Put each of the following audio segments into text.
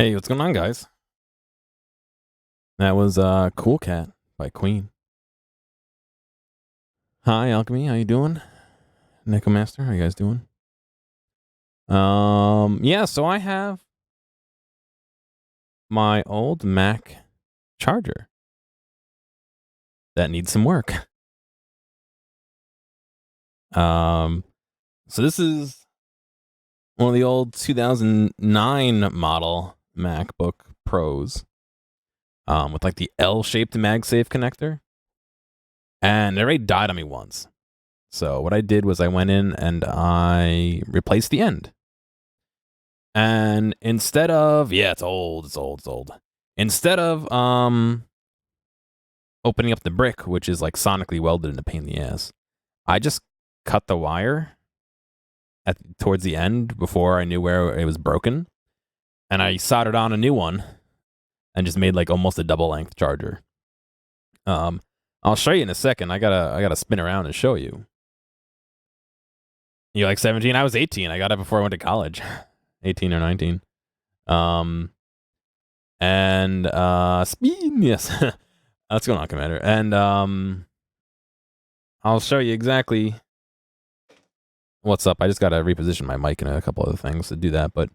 Hey, what's going on, guys? That was Cool Cat by Queen. Hi, Alchemy. How you doing? Necomaster, how you guys doing? Yeah, so I have my old Mac charger that needs some work. So this is one of the old 2009 model MacBook Pros, with like the L-shaped MagSafe connector, and it already died on me once. So what I did was I went in and I replaced the end. And instead of, it's old. Instead of opening up the brick, which is like sonically welded and a pain in the ass, I just cut the wire towards the end before I knew where it was broken, and I soldered on a new one and just made like almost a double length charger. I'll show you in a second. I gotta spin around and show you. You're like 17? I was 18. I got it before I went to college. 18 or 19. Speed, yes. What's going on, Commander? And I'll show you exactly what's up. I just gotta reposition my mic and a couple other things to do that, but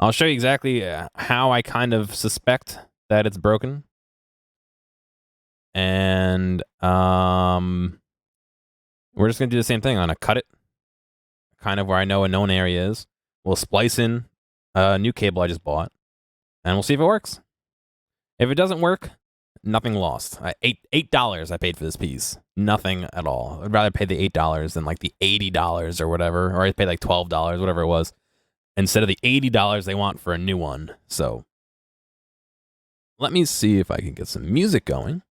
I'll show you exactly how I kind of suspect that it's broken. And we're just gonna do the same thing. I'm gonna cut it kind of where I know a known area is. We'll splice in a new cable I just bought, and we'll see if it works. If it doesn't work, nothing lost. $8 I paid for this piece. Nothing at all. I'd rather pay the $8 than like the $80 or whatever, or I'd pay like $12, whatever it was, instead of the $80 they want for a new one. So let me see if I can get some music going.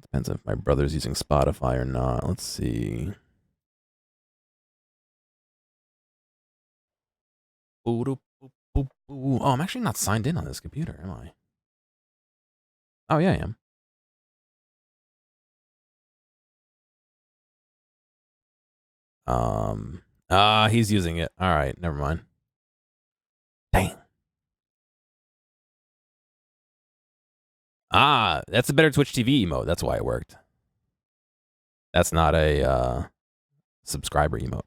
Depends if my brother's using Spotify or not. Let's see. Oh, I'm actually not signed in on this computer, am I? Oh, yeah, I am. He's using it. All right, never mind. Dang. That's a better Twitch TV emote. That's why it worked. That's not a subscriber emote.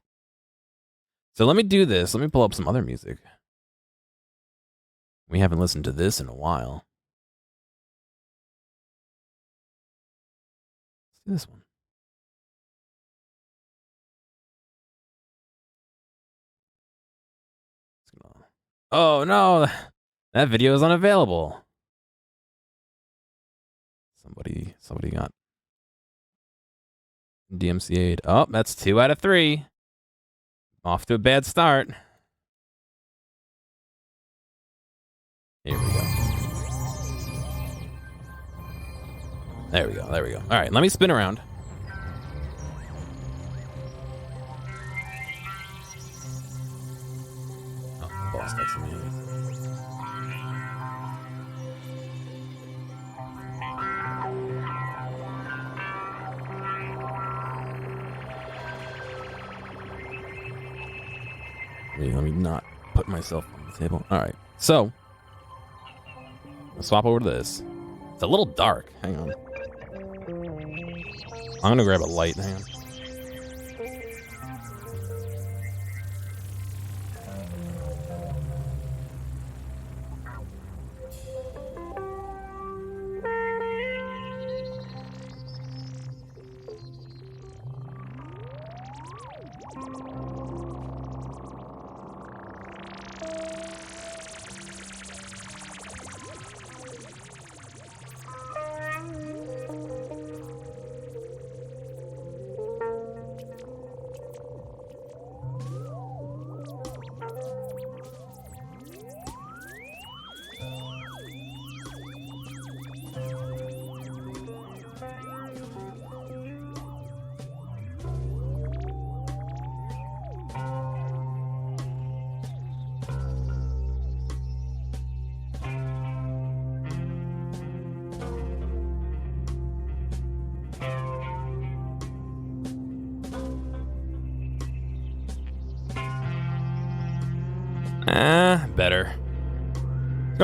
So let me do this. Let me pull up some other music. We haven't listened to this in a while. Let's do this one. Oh no, that video is unavailable. Somebody got DMCA'd. Oh, that's 2 out of 3. Off to a bad start. Here we go. There we go. All right, let me spin around. Oh, boss next to me. Let me not put myself on the table. All right, so I'll swap over to this. It's a little dark. Hang on. I'm gonna grab a light. Hang on.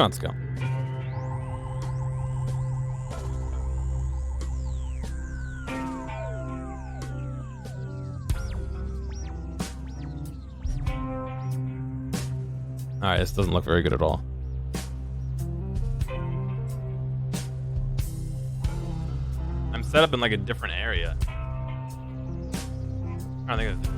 Come on, let's go. Alright, this doesn't look very good at all. I'm set up in like a different area. I don't think it's...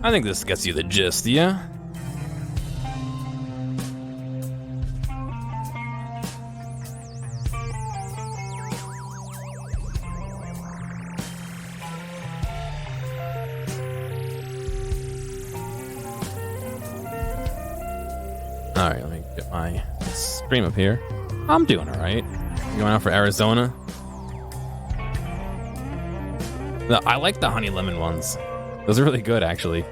I think this gets you the gist, yeah? Alright, let me get my stream up here. I'm doing alright. Going out for Arizona. I like the honey lemon ones. Those are really good, actually.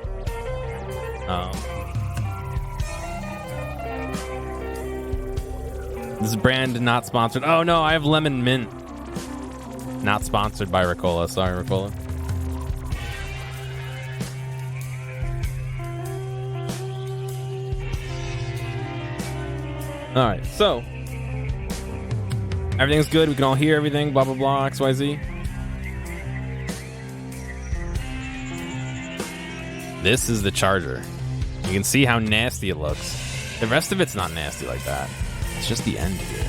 This brand not sponsored. Oh no, I have lemon mint. Not sponsored by Ricola. Sorry, Ricola. All right, so everything's good. We can all hear everything. Blah blah blah. XYZ. This is the charger. You can see how nasty it looks. The rest of it's not nasty like that. It's just the end here.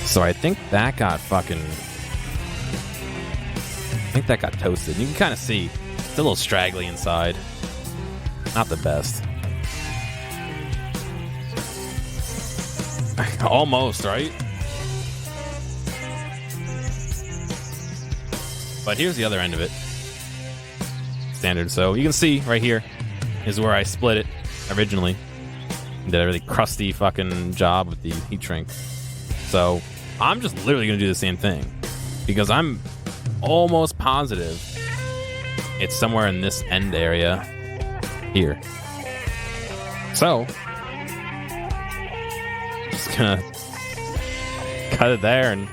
So I think that got toasted. You can kind of see it's a little straggly inside. Not the best. Almost, right? But here's the other end of it. Standard. So you can see right here is where I split it originally. Did a really crusty fucking job with the heat shrink. So I'm just literally gonna do the same thing because I'm almost positive it's somewhere in this end area here. So just gonna cut it there and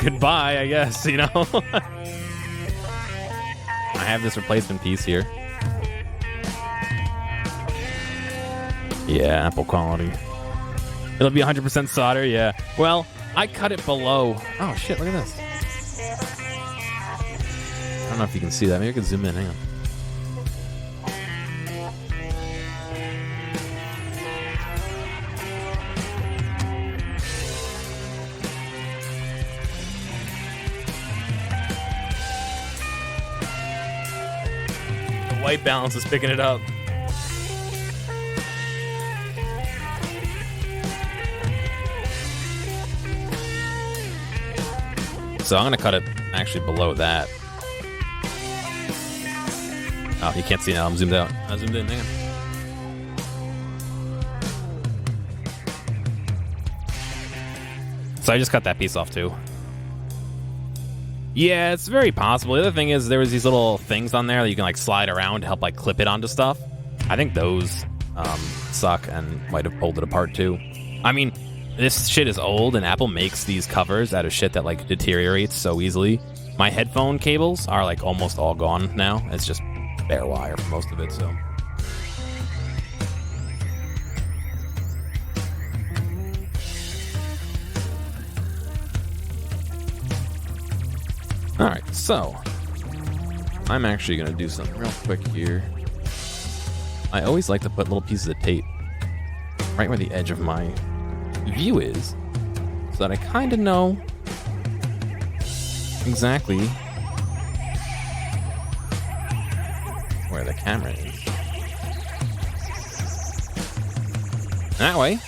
goodbye, I guess, you know. I have this replacement piece here. Yeah, Apple quality. It'll be 100% solder, yeah. Well, I cut it below. Oh shit, look at this. I don't know if you can see that. Maybe I can zoom in, hang on. White balance is picking it up. So I'm gonna cut it actually below that. Oh, you can't see now. I'm zoomed out. I zoomed in. Hang on. So I just cut that piece off too. Yeah, it's very possible. The other thing is there was these little things on there that you can like slide around to help like clip it onto stuff. I think those suck and might have pulled it apart too. I mean, this shit is old and Apple makes these covers out of shit that like deteriorates so easily. My headphone cables are like almost all gone now. It's just bare wire for most of it, so. Alright, so I'm actually going to do something real quick here. I always like to put little pieces of tape right where the edge of my view is so that I kind of know exactly camera is. That way,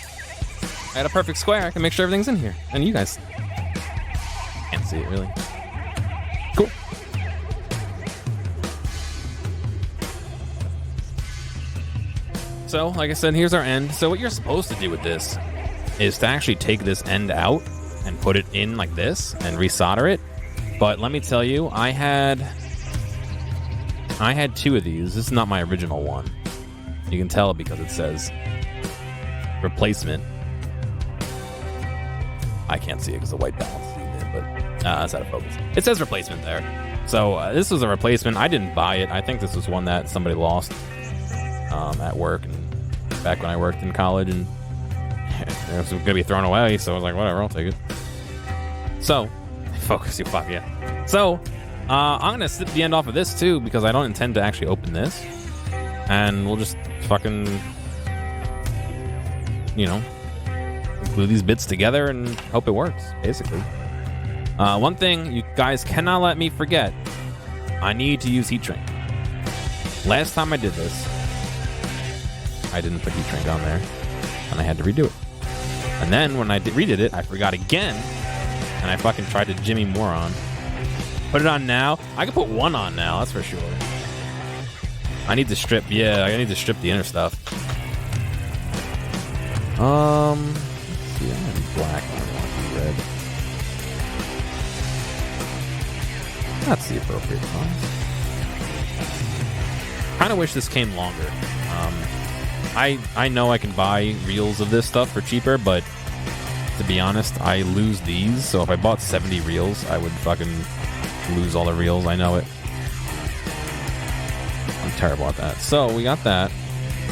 I got a perfect square. I can make sure everything's in here. And you guys can't see it, really. Cool. So, like I said, here's our end. So what you're supposed to do with this is to actually take this end out and put it in like this and resolder it. But let me tell you, I had 2 of these. This is not my original one. You can tell because it says replacement. I can't see it because the white balance is in, but that's out of focus. It says replacement there. So this was a replacement. I didn't buy it. I think this was one that somebody lost at work and back when I worked in college, and it was going to be thrown away. So I was like, whatever, I'll take it. So focus, you fuck, yeah. So I'm going to snip the end off of this too because I don't intend to actually open this, and we'll just fucking, you know, glue these bits together and hope it works, basically. One thing you guys cannot let me forget, I need to use heat shrink. Last time I did this, I didn't put heat shrink on there, and I had to redo it. And then when I redid it, I forgot again, and I fucking tried to Jimmy Moore. Put it on now. I can put 1 on now, that's for sure. I need to strip, yeah, I need to strip the inner stuff. Let's see, I'm gonna be black, I don't want to be red. That's the appropriate size. Kind of wish this came longer. I know I can buy reels of this stuff for cheaper, but to be honest, I lose these. So if I bought 70 reels, I would fucking lose all the reels. I know it. I'm terrible at that. So we got that.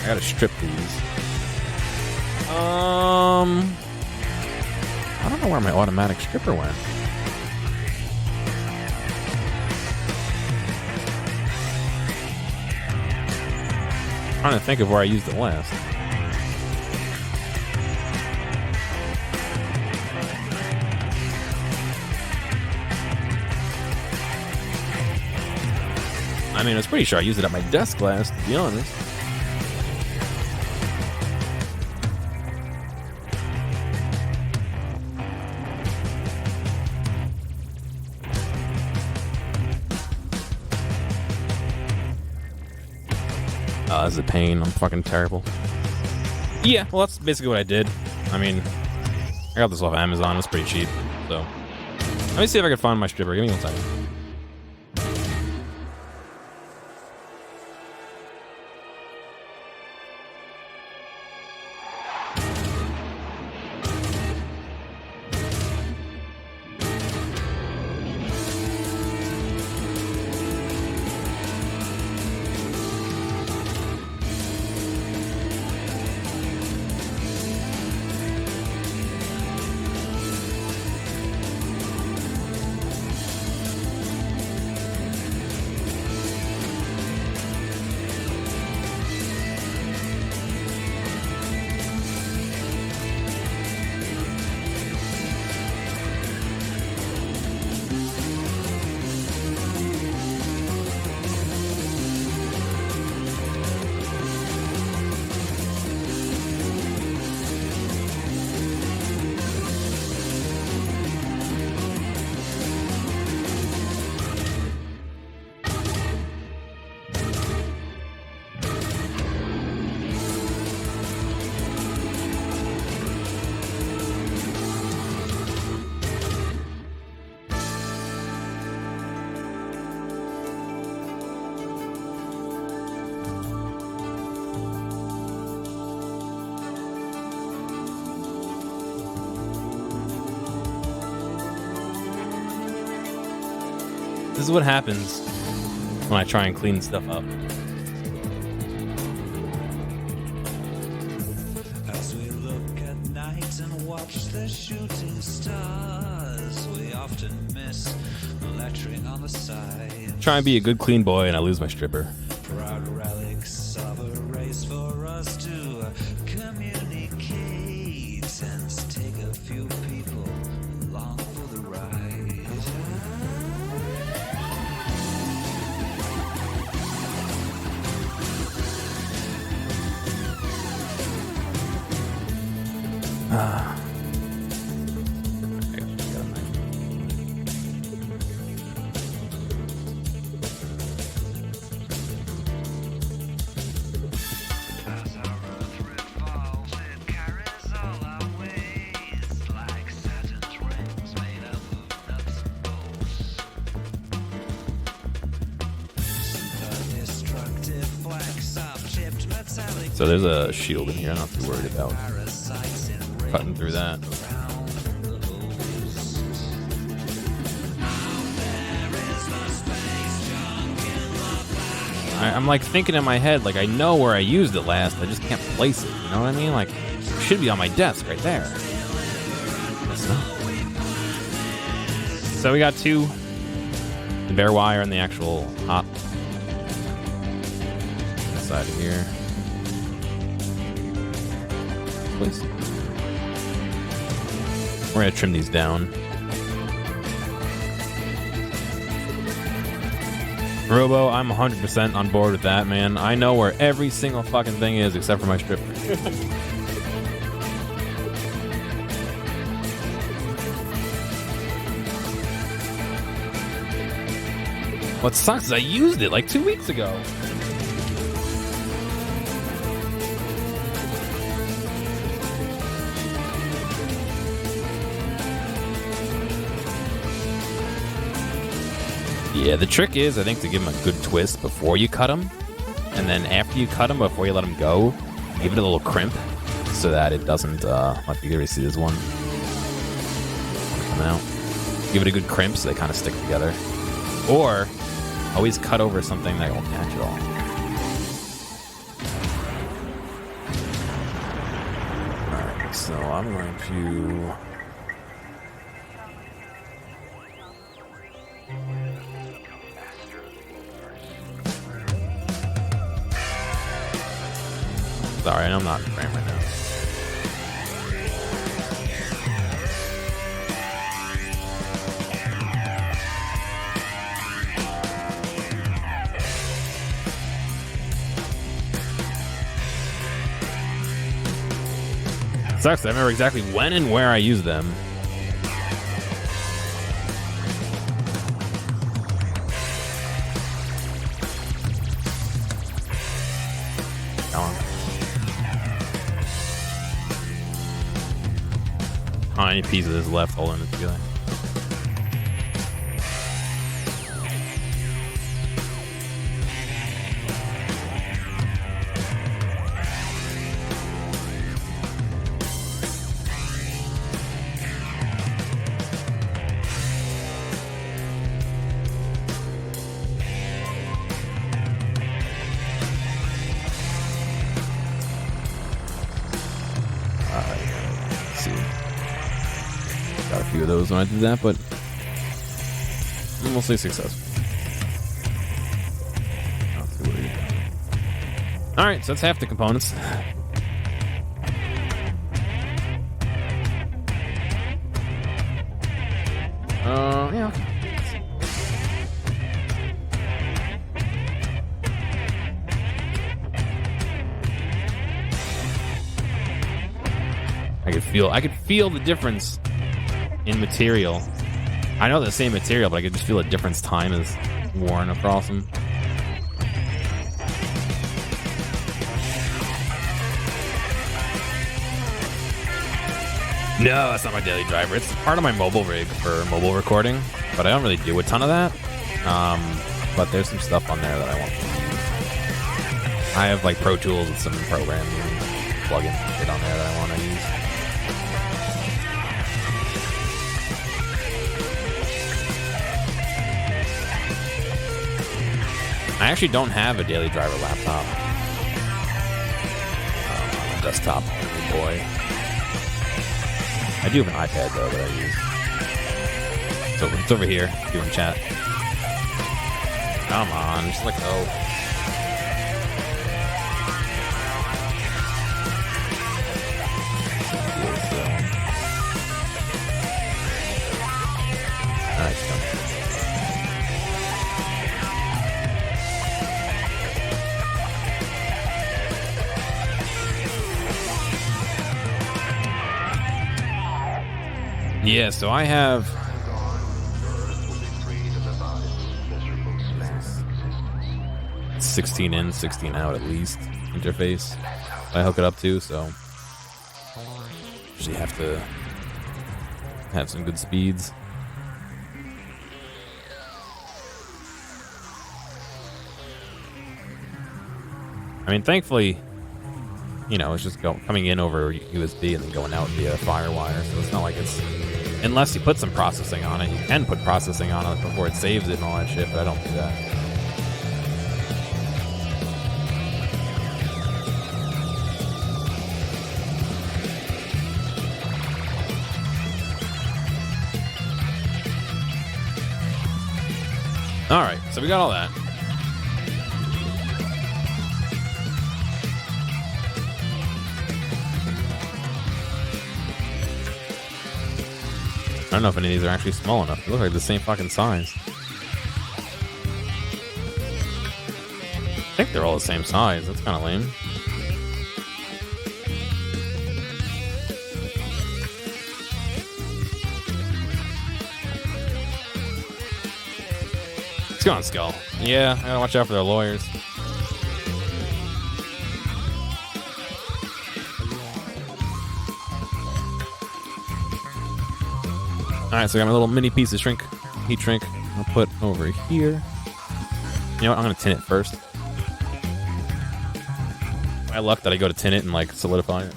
I gotta strip these. I don't know where my automatic stripper went. Trying to think of where I used it last. I mean, I was pretty sure I used it at my desk last, to be honest. This is a pain. I'm fucking terrible. Yeah, well, that's basically what I did. I mean, I got this off Amazon. It's pretty cheap. So, let me see if I can find my stripper. Give me 1 second. This is what happens when I try and clean stuff up. As we look at night and watch the shooting stars, we often miss the lettering on the side. Try and be a good clean boy and I lose my stripper. Proud relics of a race for us to communicate and take a few people along for the ride. As our earth revolves, it carries all our ways like Saturn's rings made up of nuts and bolts. Super-destructive flecks of chipped metallic So there's a shield in here. I'm not too worried about parasites in cutting through that. around the host. I'm like thinking in my head, like I know where I used it last. I just can't place it. You know what I mean? Like it should be on my desk right there. It's not. So we got two: the bare wire and the actual hot side of here. Please. We're gonna trim these down. Robo, I'm 100% on board with that, man. I know where every single fucking thing is except for my stripper. What sucks is I used it like 2 weeks ago. Yeah, the trick is, I think, to give them a good twist before you cut them. And then after you cut them, before you let them go, give it a little crimp so that it doesn't, like you can see this one. Come out. Give it a good crimp so they kind of stick together. Or, always cut over something that won't catch it all. Alright, so I'm going to... Sorry, I'm not in frame right now. Sucks, I remember exactly when and where I used them. How many pieces is left holding it together? Let's see. Got a few of those when I did that, but mostly successful. Alright, so that's half the components. Yeah, okay. I could feel the difference in material. I know the same material, but I could just feel a difference. Time is worn across them. No, that's not my daily driver. It's part of my mobile rig for mobile recording, but I don't really do a ton of that. But there's some stuff on there that I want to use. I have like Pro Tools and some programs and plugins and shit on there that I want to use. I actually don't have a daily driver laptop. Desktop, oh boy. I do have an iPad though that I use. It's over here, doing chat. Come on, just let go. Alright, it's done. Yeah, so I have 16 in, 16 out at least interface I hook it up to, so usually have to have some good speeds. I mean, thankfully, you know, it's just coming in over USB and then going out via FireWire, so it's not like it's... Unless you put some processing on it. You can put processing on it before it saves it and all that shit, but I don't do that. Alright, so we got all that. I don't know if any of these are actually small enough. They look like the same fucking size. I think they're all the same size. That's kind of lame. Let's go on Skull. Yeah, I gotta watch out for their lawyers. Alright, so I got my little mini piece of heat shrink. I'll put over here. You know what? I'm gonna tin it first. My luck that I go to tin it and like solidify it.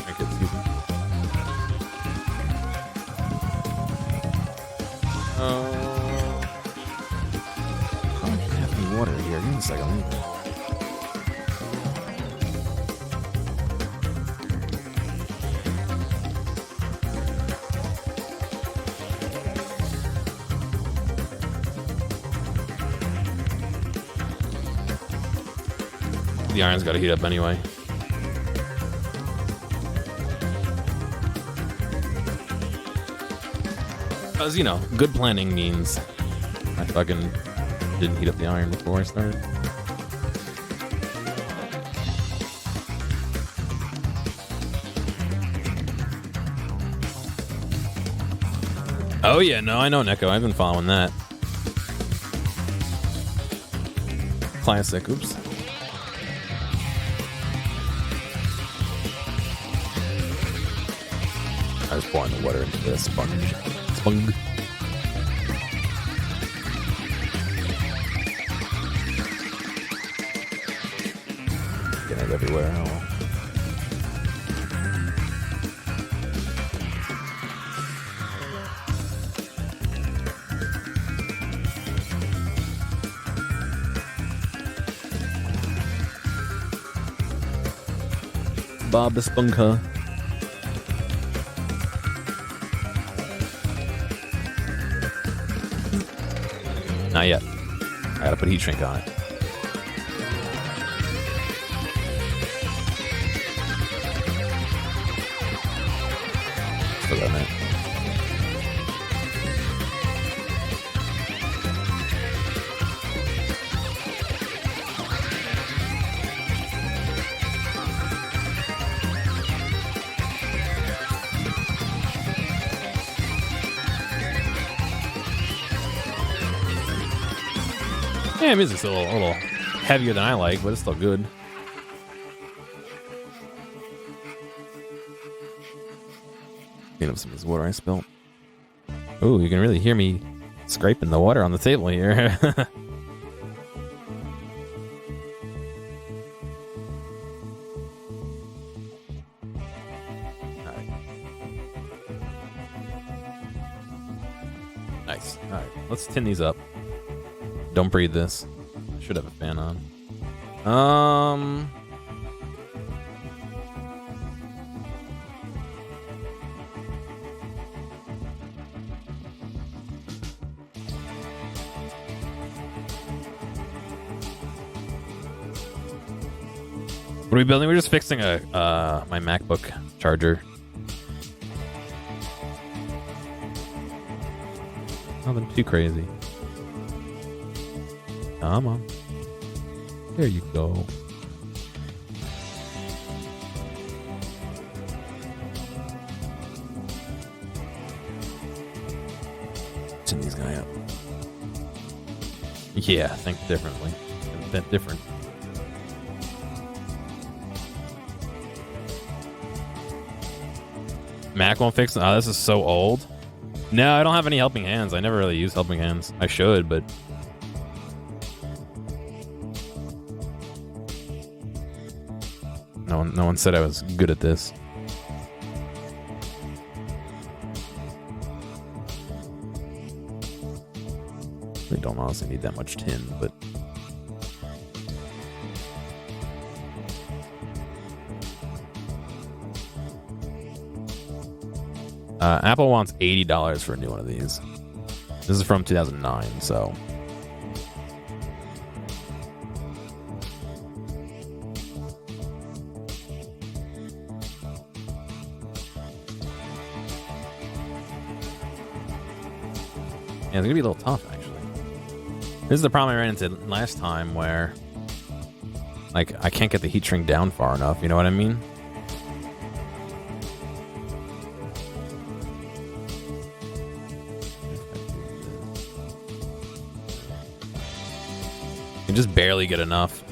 Excuse me. Oh, I don't have any water here. Give me a second. The iron's got to heat up anyway. Because, you know, good planning means I fucking didn't heat up the iron before I started. Oh yeah, no, I know Neko. I've been following that. Classic. Oops. I was pouring the water into the sponge. Getting it everywhere. Oh. Bob Esponja. Not yet. I gotta put heat shrink on it. Still got a minute. Yeah, music's a little heavier than I like, but it's still good. Clean up some of this water I spilled. Ooh, you can really hear me scraping the water on the table here. Alright. Nice. Alright, let's tin these up. Don't breathe this. I should have a fan on. What are we building? We're just fixing my MacBook charger. Nothing too crazy. Come on. There you go. Chin these guy up. Yeah, think differently. A bit different. Mac won't fix it. Oh, this is so old. No, I don't have any helping hands. I never really use helping hands. I should, but no one said I was good at this. We don't honestly need that much tin, but Apple wants $80 for a new one of these. This is from 2009, so yeah, it's gonna be a little tough, actually. This is the problem I ran into last time, where like I can't get the heat shrink down far enough. You know what I mean? You just barely get enough.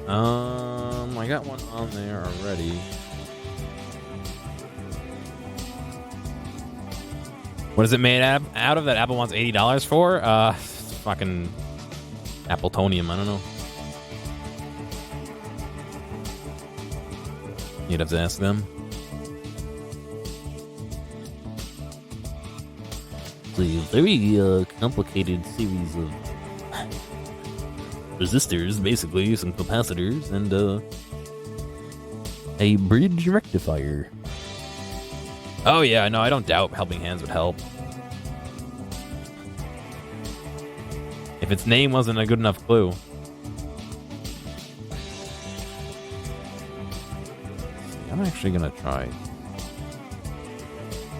I got one on there already. What is it made out of that Apple wants $80 for? Fucking Appletonium, I don't know. You'd have to ask them. It's a very complicated series of resistors, basically, some capacitors, and a bridge rectifier. Oh yeah, no, I don't doubt helping hands would help. If its name wasn't a good enough clue. I'm actually gonna try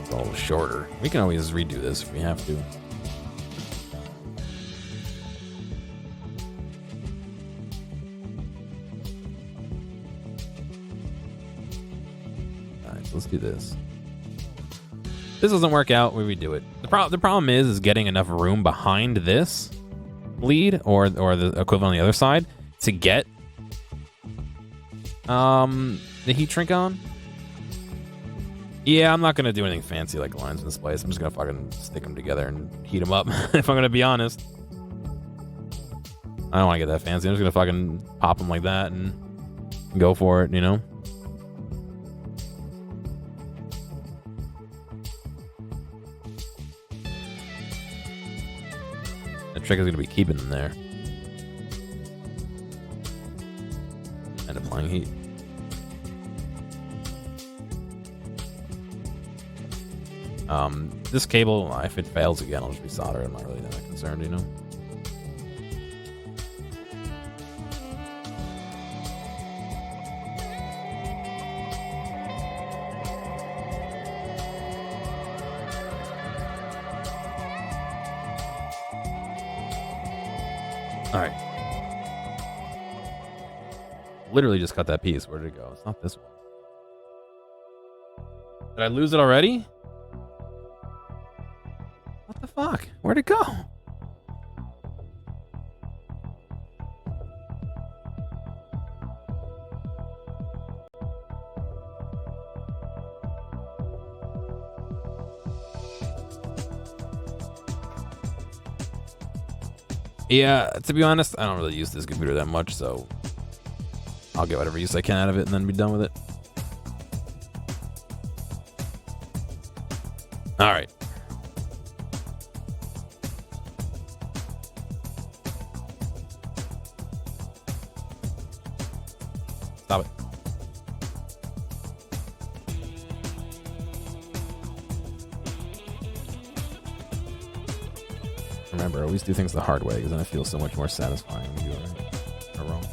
a little shorter. We can always redo this if we have to. Alright, so let's do this. If this doesn't work out, we redo it. The problem is getting enough room behind this lead or the equivalent on the other side to get the heat shrink on. Yeah, I'm not gonna do anything fancy like lines in this place. I'm just gonna fucking stick them together and heat them up. If I'm gonna be honest, I don't want to get that fancy. I'm just gonna fucking pop them like that and go for it, you know. The trick is gonna be keeping them there and applying heat. This cable, if it fails again, I'll just resolder. I'm not really that concerned, you know. All right. Literally just cut that piece. Where did it go? It's not this one. Did I lose it already? What the fuck? Where'd it go? Yeah, to be honest, I don't really use this computer that much, so I'll get whatever use I can out of it and then be done with it. All right. Stop it. Remember, always do things the hard way, because then it feels so much more satisfying when you do it right or wrong.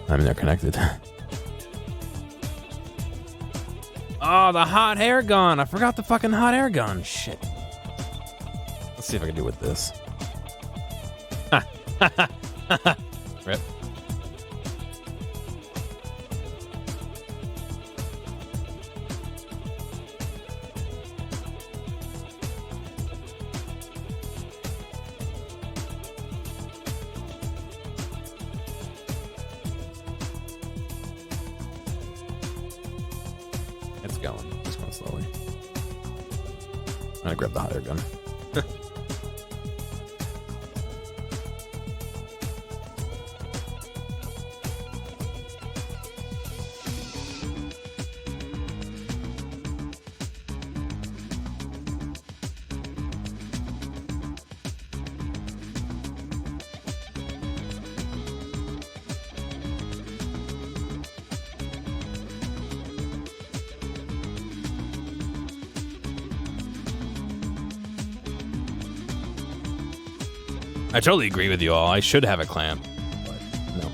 I mean, they're connected. Oh, the hot air gun. I forgot the fucking hot air gun. Shit. Let's see if I can do it with this. Rip. It's going. Just going slowly. I'm gonna grab the hot air gun. I totally agree with you all. I should have a clamp, but no,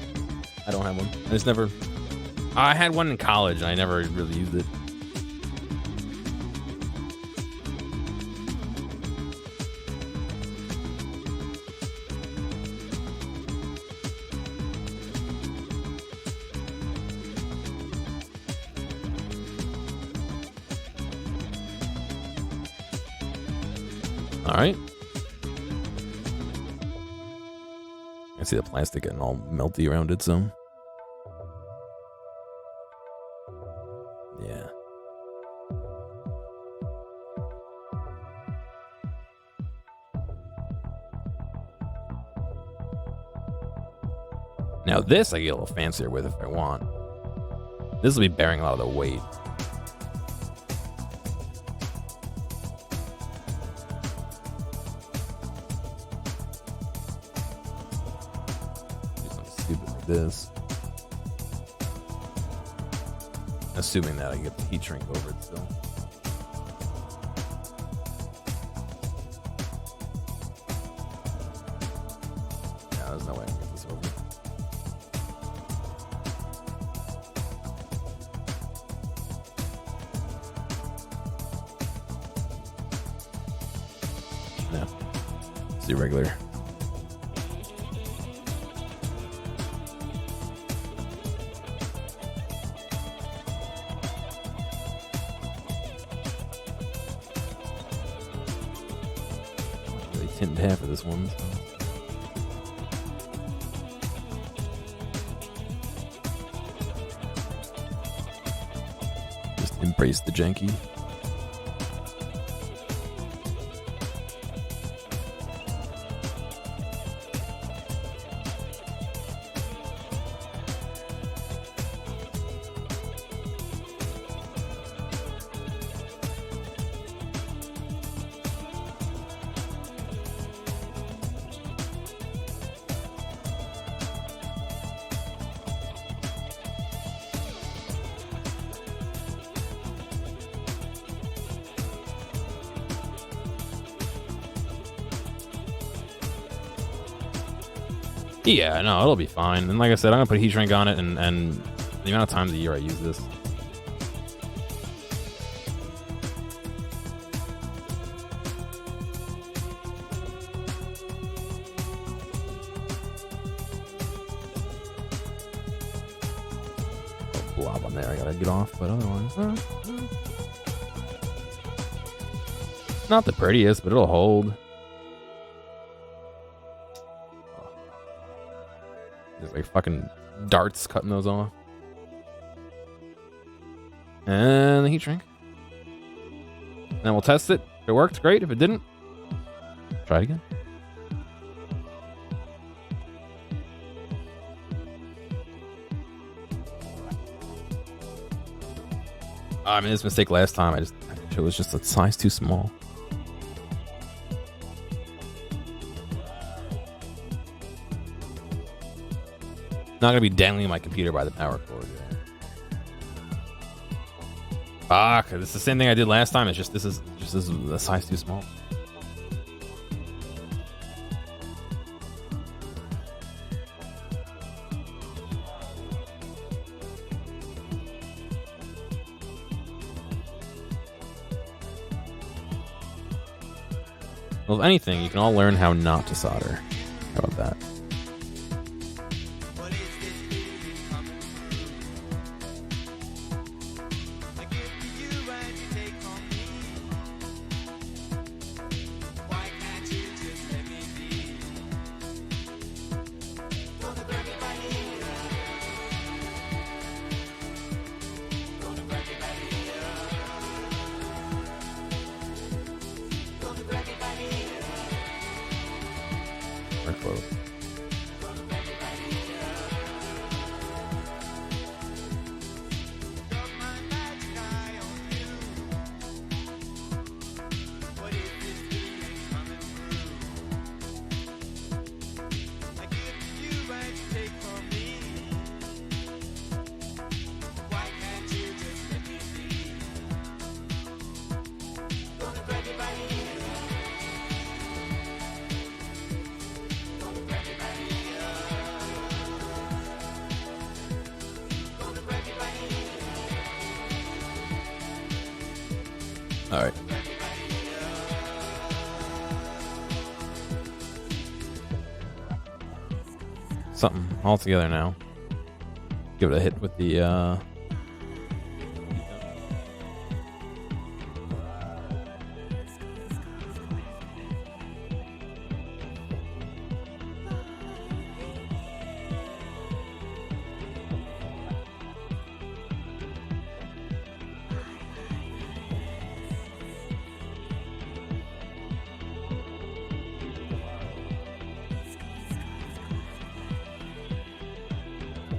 I don't have one. I just never. I had one in college, and I never really used it. All right. I see the plastic getting all melty around it, so. Yeah. Now this I can get a little fancier with if I want. This will be bearing a lot of the weight. This, assuming that I get the heat shrink over it still. Yeah, there's no way I can get this over. No, it's irregular. Half of this one. So. Just embrace the janky. Yeah, no, it'll be fine. And like I said, I'm gonna put heat shrink on it, and the amount of times a year I use this. Blob on there, I gotta get off, but otherwise, not the prettiest, but it'll hold. There's like fucking darts cutting those off. And the heat shrink. Then we'll test it. If it worked, great. If it didn't, try it again. I made this mistake last time. It was just a size too small. Not gonna be dangling my computer by the power cord. Fuck, it's the same thing I did last time. It's just this is a size too small. Well, if anything, you can all learn how not to solder. How about that? Or close. All right. Something all together now. Give it a hit with the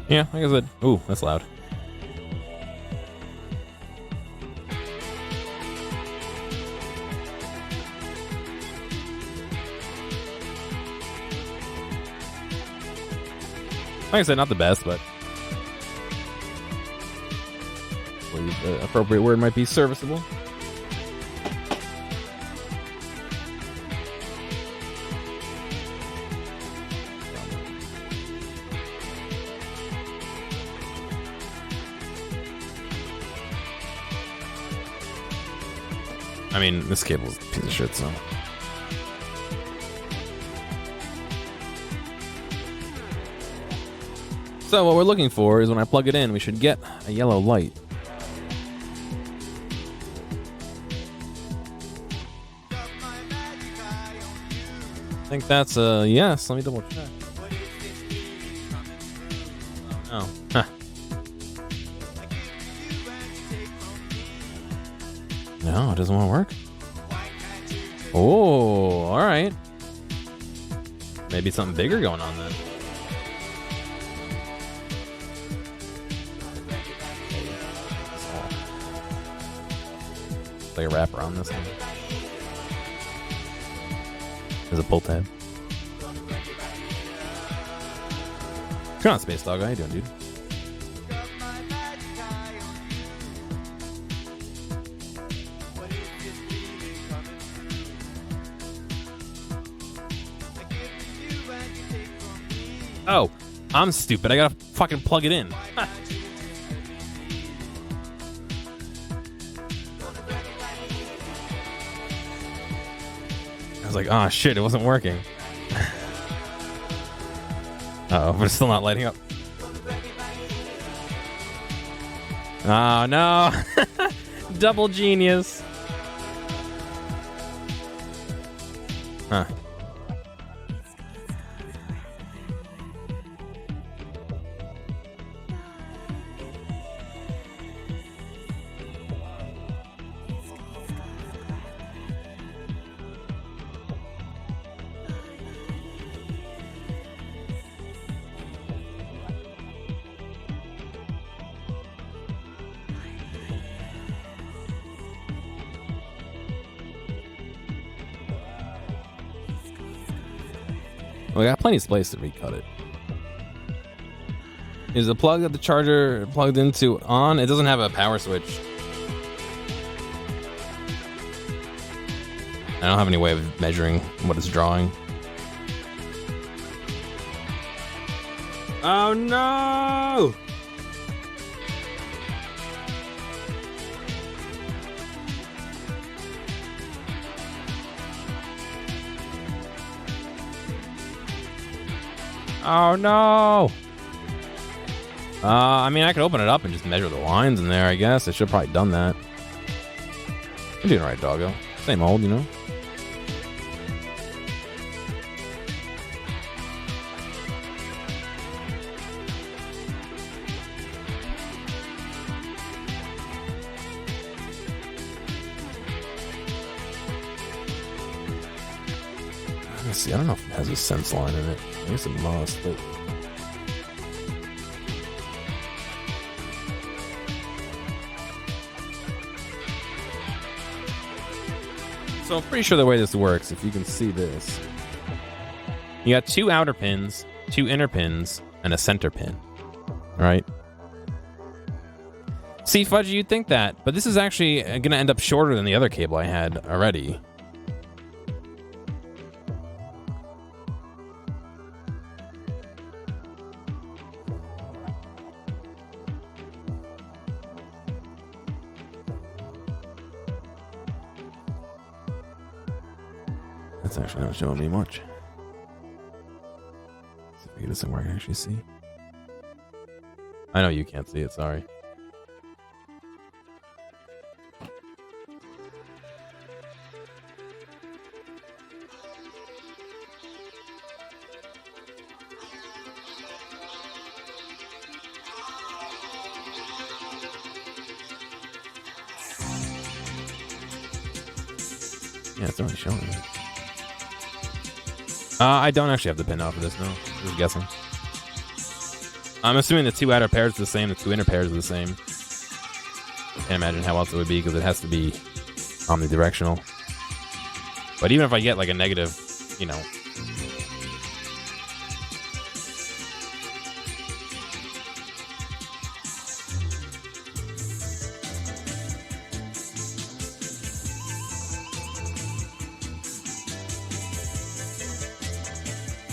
yeah, like I said. Ooh, that's loud. Like I said, not the best, but I believe the appropriate word might be serviceable. I mean, this cable's a piece of shit, so. So what we're looking for is when I plug it in, we should get a yellow light. I think that's a yes. Let me double check. Oh, huh. No, it doesn't want to work. Oh, all right. Maybe something bigger going on then. Like a wrap around this one. There's a pull tab. Come on, Space Dog. How you doing, dude? Oh, I'm stupid. I gotta fucking plug it in. I was like, oh shit, it wasn't working. Uh-oh, but it's still not lighting up. Oh no. Double genius. Huh. We got plenty of space to recut it. Is the plug that the charger plugged into on? It doesn't have a power switch. I don't have any way of measuring what it's drawing. Oh no! Oh no! I mean, I could open it up and just measure the lines in there, I guess. I should have probably done that. I'm doing right, doggo. Same old, you know? Let's see, I don't know if it has a sense line in it. I guess it must, but... So I'm pretty sure the way this works, if you can see this, you got 2 outer pins, 2 inner pins, and a center pin. All right? See, Fudgy, you'd think that, but this is actually going to end up shorter than the other cable I had already. That's actually not showing me much. Let's see if I get this somewhere I can actually see. I know you can't see it, sorry. Yeah, it's only showing it. I don't actually have the pin out for this, no. Just guessing. I'm assuming the 2 outer pairs are the same, the 2 inner pairs are the same. Can't imagine how else it would be because it has to be omnidirectional. But even if I get like a negative, you know.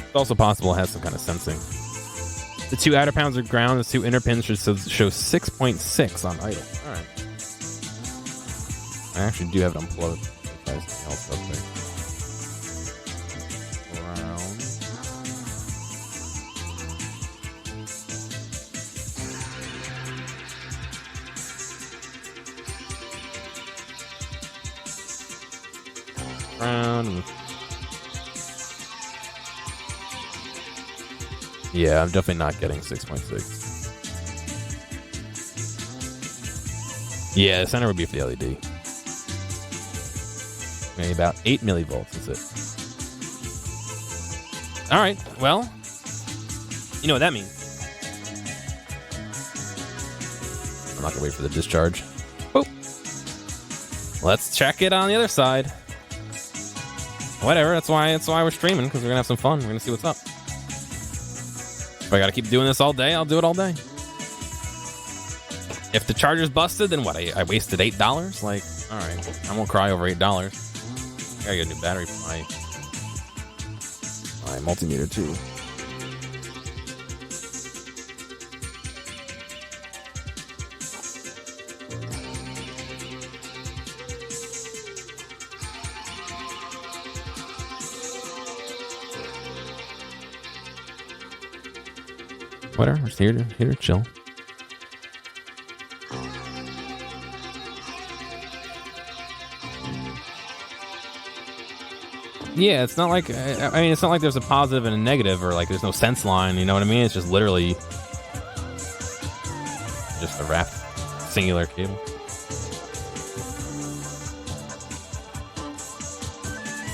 It's also possible it has some kind of sensing. The 2 outer pins are ground, the 2 inner pins should show 6.6 on idle. Alright. I actually do have it unplugged. Try something else up there. Ground. Yeah, I'm definitely not getting 6.6. Yeah, the center would be for the LED. Maybe about 8 millivolts is it. All right, well, you know what that means. I'm not gonna wait for the discharge. Oh, let's check it on the other side. Whatever, that's why we're streaming, because we're gonna have some fun. We're gonna see what's up. If I gotta keep doing this all day, I'll do it all day. If the charger's busted, then what? I wasted $8? Like, alright, I won't cry over $8. I gotta get a new battery for my multimeter too. Whatever, just here to chill. Yeah, it's not like, I mean, it's not like there's a positive and a negative, or like there's no sense line, you know what I mean? It's just literally just a wrapped singular cable.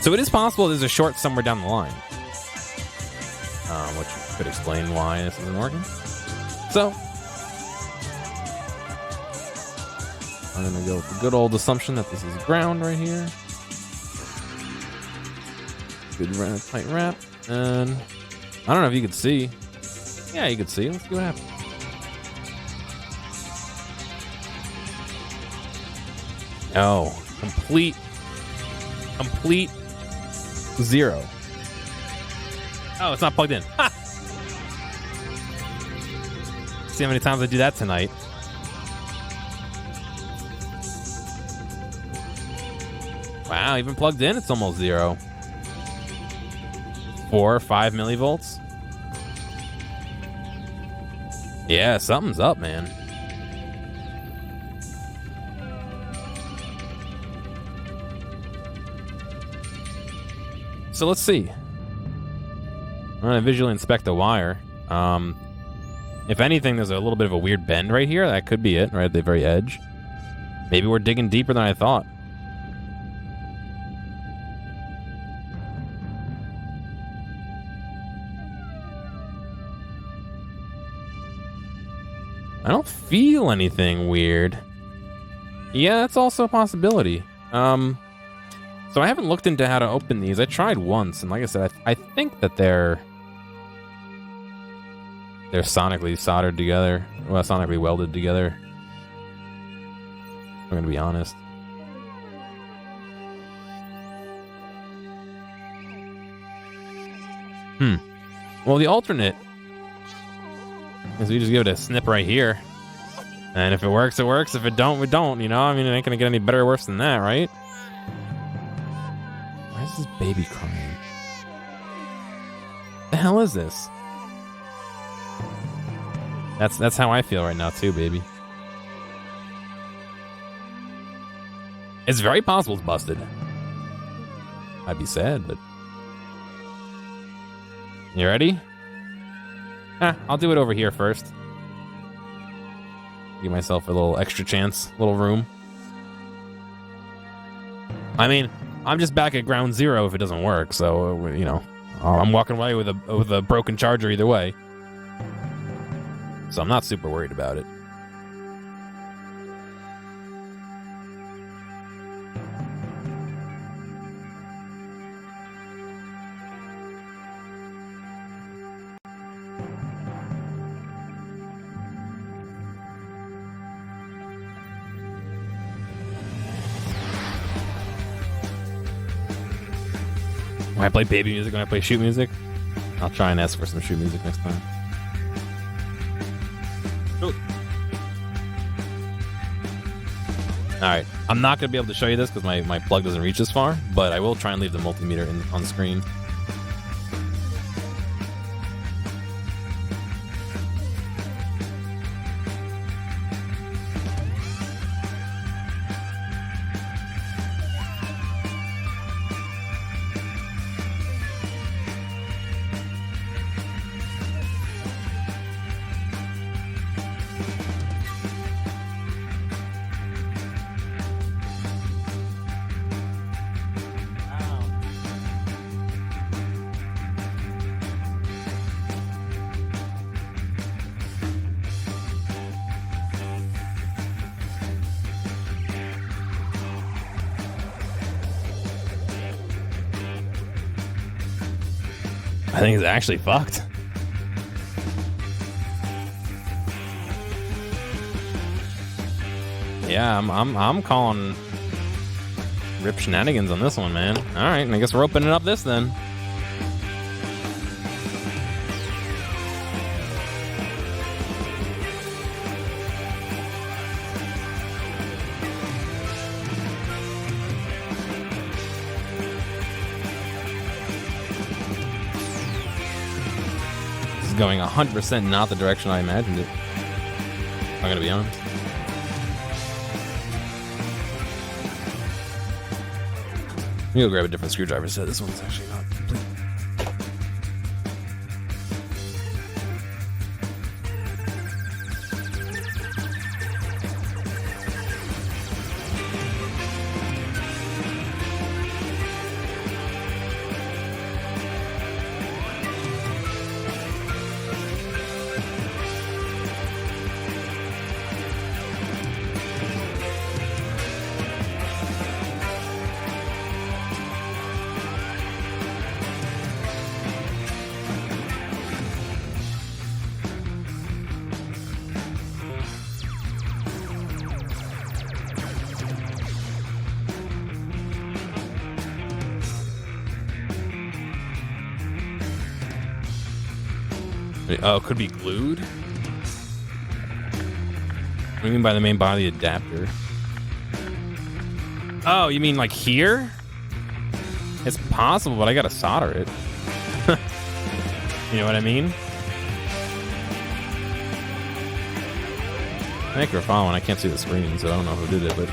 So it is possible there's a short somewhere down the line, which could explain why this isn't working. So I'm gonna go with the good old assumption that this is ground right here. Good tight wrap, and I don't know if you could see. Yeah, you could see. Let's see what happens. No, complete zero. Oh, it's not plugged in. Ha! See how many times I do that tonight. Wow, even plugged in, it's almost zero. 4 or 5 millivolts. Yeah, something's up, man. So let's see. I'm gonna visually inspect the wire. If anything, there's a little bit of a weird bend right here. That could be it, right at the very edge. Maybe we're digging deeper than I thought. I don't feel anything weird. Yeah, that's also a possibility. So I haven't looked into how to open these. I tried once, and like I said, I think that they're sonically soldered together. Well, sonically welded together. I'm gonna be honest. Well, the alternate is we just give it a snip right here. And if it works, it works. If it don't, we don't, you know? I mean, it ain't gonna get any better or worse than that, right? Why is this baby crying? The hell is this? That's how I feel right now too, baby. It's very possible it's busted. I'd be sad, but... You ready? I'll do it over here first. Give myself a little extra chance, a little room. I mean, I'm just back at ground zero if it doesn't work, so, you know, I'm walking away with a broken charger either way. So I'm not super worried about it. When I play baby music, when I play shoot music, I'll try and ask for some shoot music next time. Alright, I'm not going to be able to show you this because my plug doesn't reach this far, but I will try and leave the multimeter on the screen. I think it's actually fucked. Yeah, I'm calling rip shenanigans on this one, man. All right, I guess we're opening up this then. Going 100% not the direction I imagined it. I'm gonna be honest. Let me go grab a different screwdriver set. This one's actually not complete. Oh, it could be glued? What do you mean by the main body adapter? Oh, you mean like here? It's possible, but I gotta solder it. You know what I mean? Thank you for following. I can't see the screen, so I don't know who did it, but...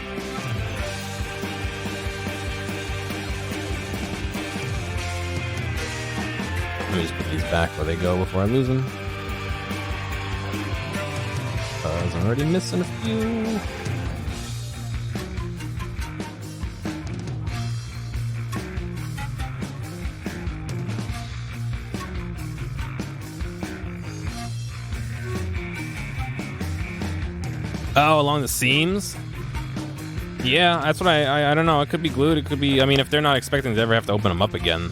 Let me just put these back where they go before I lose them. Because I'm already missing a few. Oh, along the seams? Yeah, that's what I don't know. It could be glued. It could be... I mean, if they're not expecting to ever have to open them up again,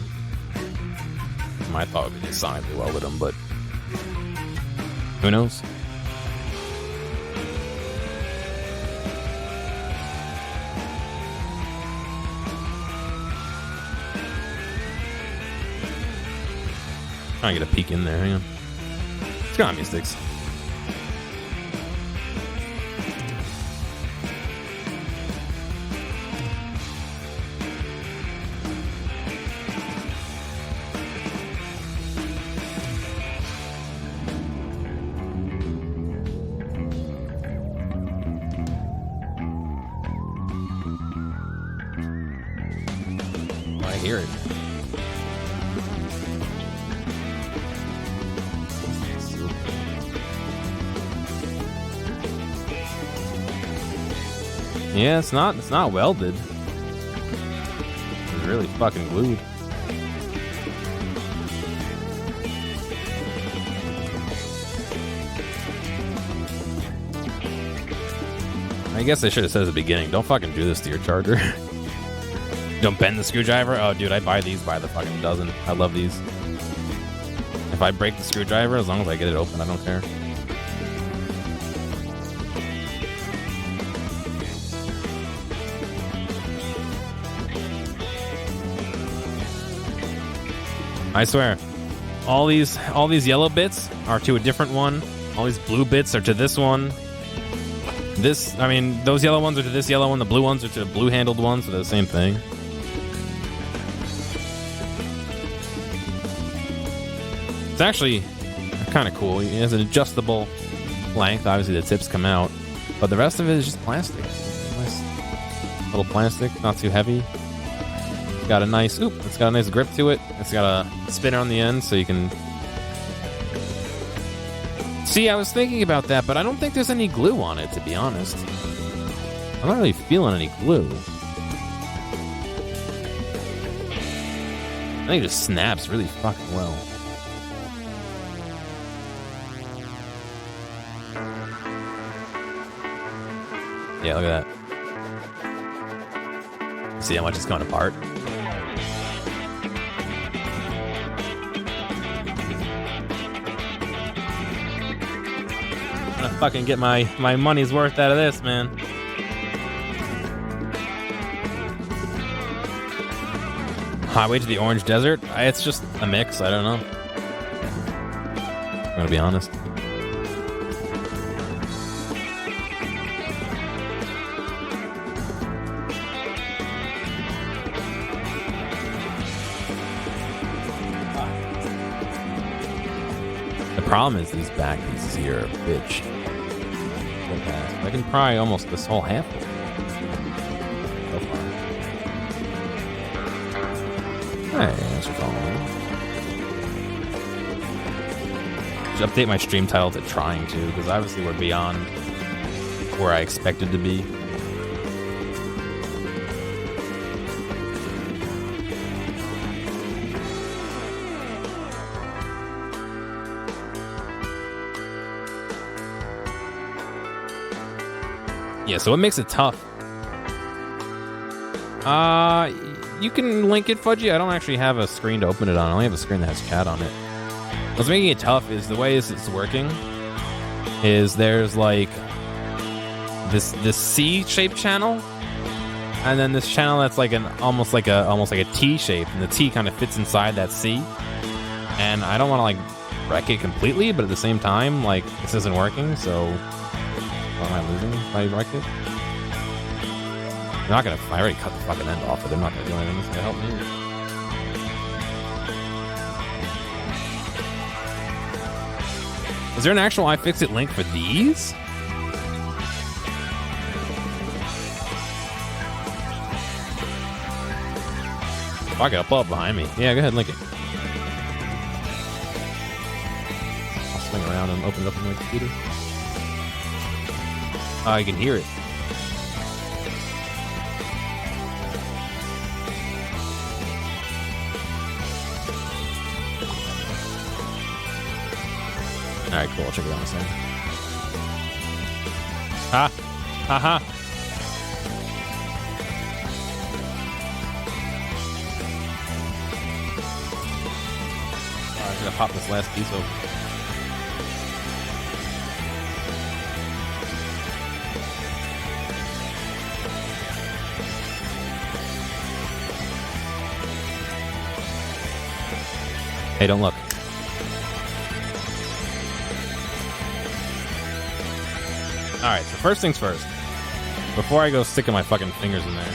my thought would be sonically welded them, but who knows? Trying to get a peek in there. Hang on. It's got me sticks. I hear it. Yeah, it's not welded. It's really fucking glued. I guess I should have said at the beginning, don't fucking do this to your charger. Don't bend the screwdriver. Oh, dude, I buy these by the fucking dozen. I love these. If I break the screwdriver, as long as I get it open, I don't care. I swear, all these yellow bits are to a different one. All these blue bits are to this one. This, I mean, those yellow ones are to this yellow one. The blue ones are to the blue-handled ones, so they're the same thing. It's actually kind of cool. It has an adjustable length. Obviously, the tips come out, but the rest of it is just plastic. Nice little plastic, not too heavy. It's got a nice grip to it. It's got a spinner on the end, so you can... See, I was thinking about that, but I don't think there's any glue on it, to be honest. I'm not really feeling any glue. I think it just snaps really fucking well. Yeah, look at that. See how much it's going apart? I'm gonna fucking get my money's worth out of this, man. Highway to the Orange Desert? It's just a mix, I don't know. I'm gonna be honest. The problem is these back pieces here are a bitch. I can pry almost this whole half of it. So far. Hey, thanks for following. Should update my stream title to trying to, because obviously we're beyond where I expected to be. Yeah, so what makes it tough? You can link it, Fudgy. I don't actually have a screen to open it on. I only have a screen that has chat on it. What's making it tough is the way it's working is there's like this C-shaped channel, and then this channel that's like almost like a T shape, and the T kind of fits inside that C. And I don't want to like wreck it completely, but at the same time, like this isn't working, so. What am I losing if I wreck it? They're not gonna. I already cut the fucking end off, but they're not gonna do anything. It's gonna help me. Is there an actual iFixit link for these? Fuck it, I'll pull up behind me. Yeah, go ahead, link it. I'll swing around and open it up on my computer. Oh, I can hear it. Alright, cool. I'll check it out in a second. Ha! Ha ha! Oh, I gotta pop this last piece open. Hey, don't look. Alright, so first things first. Before I go sticking my fucking fingers in there.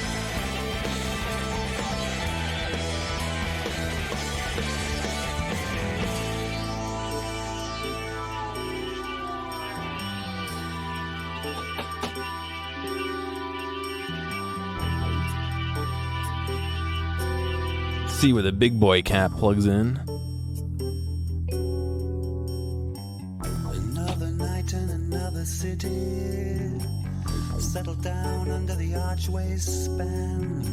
See where the big boy cap plugs in. Another night in another city. Settled down under the archway's span.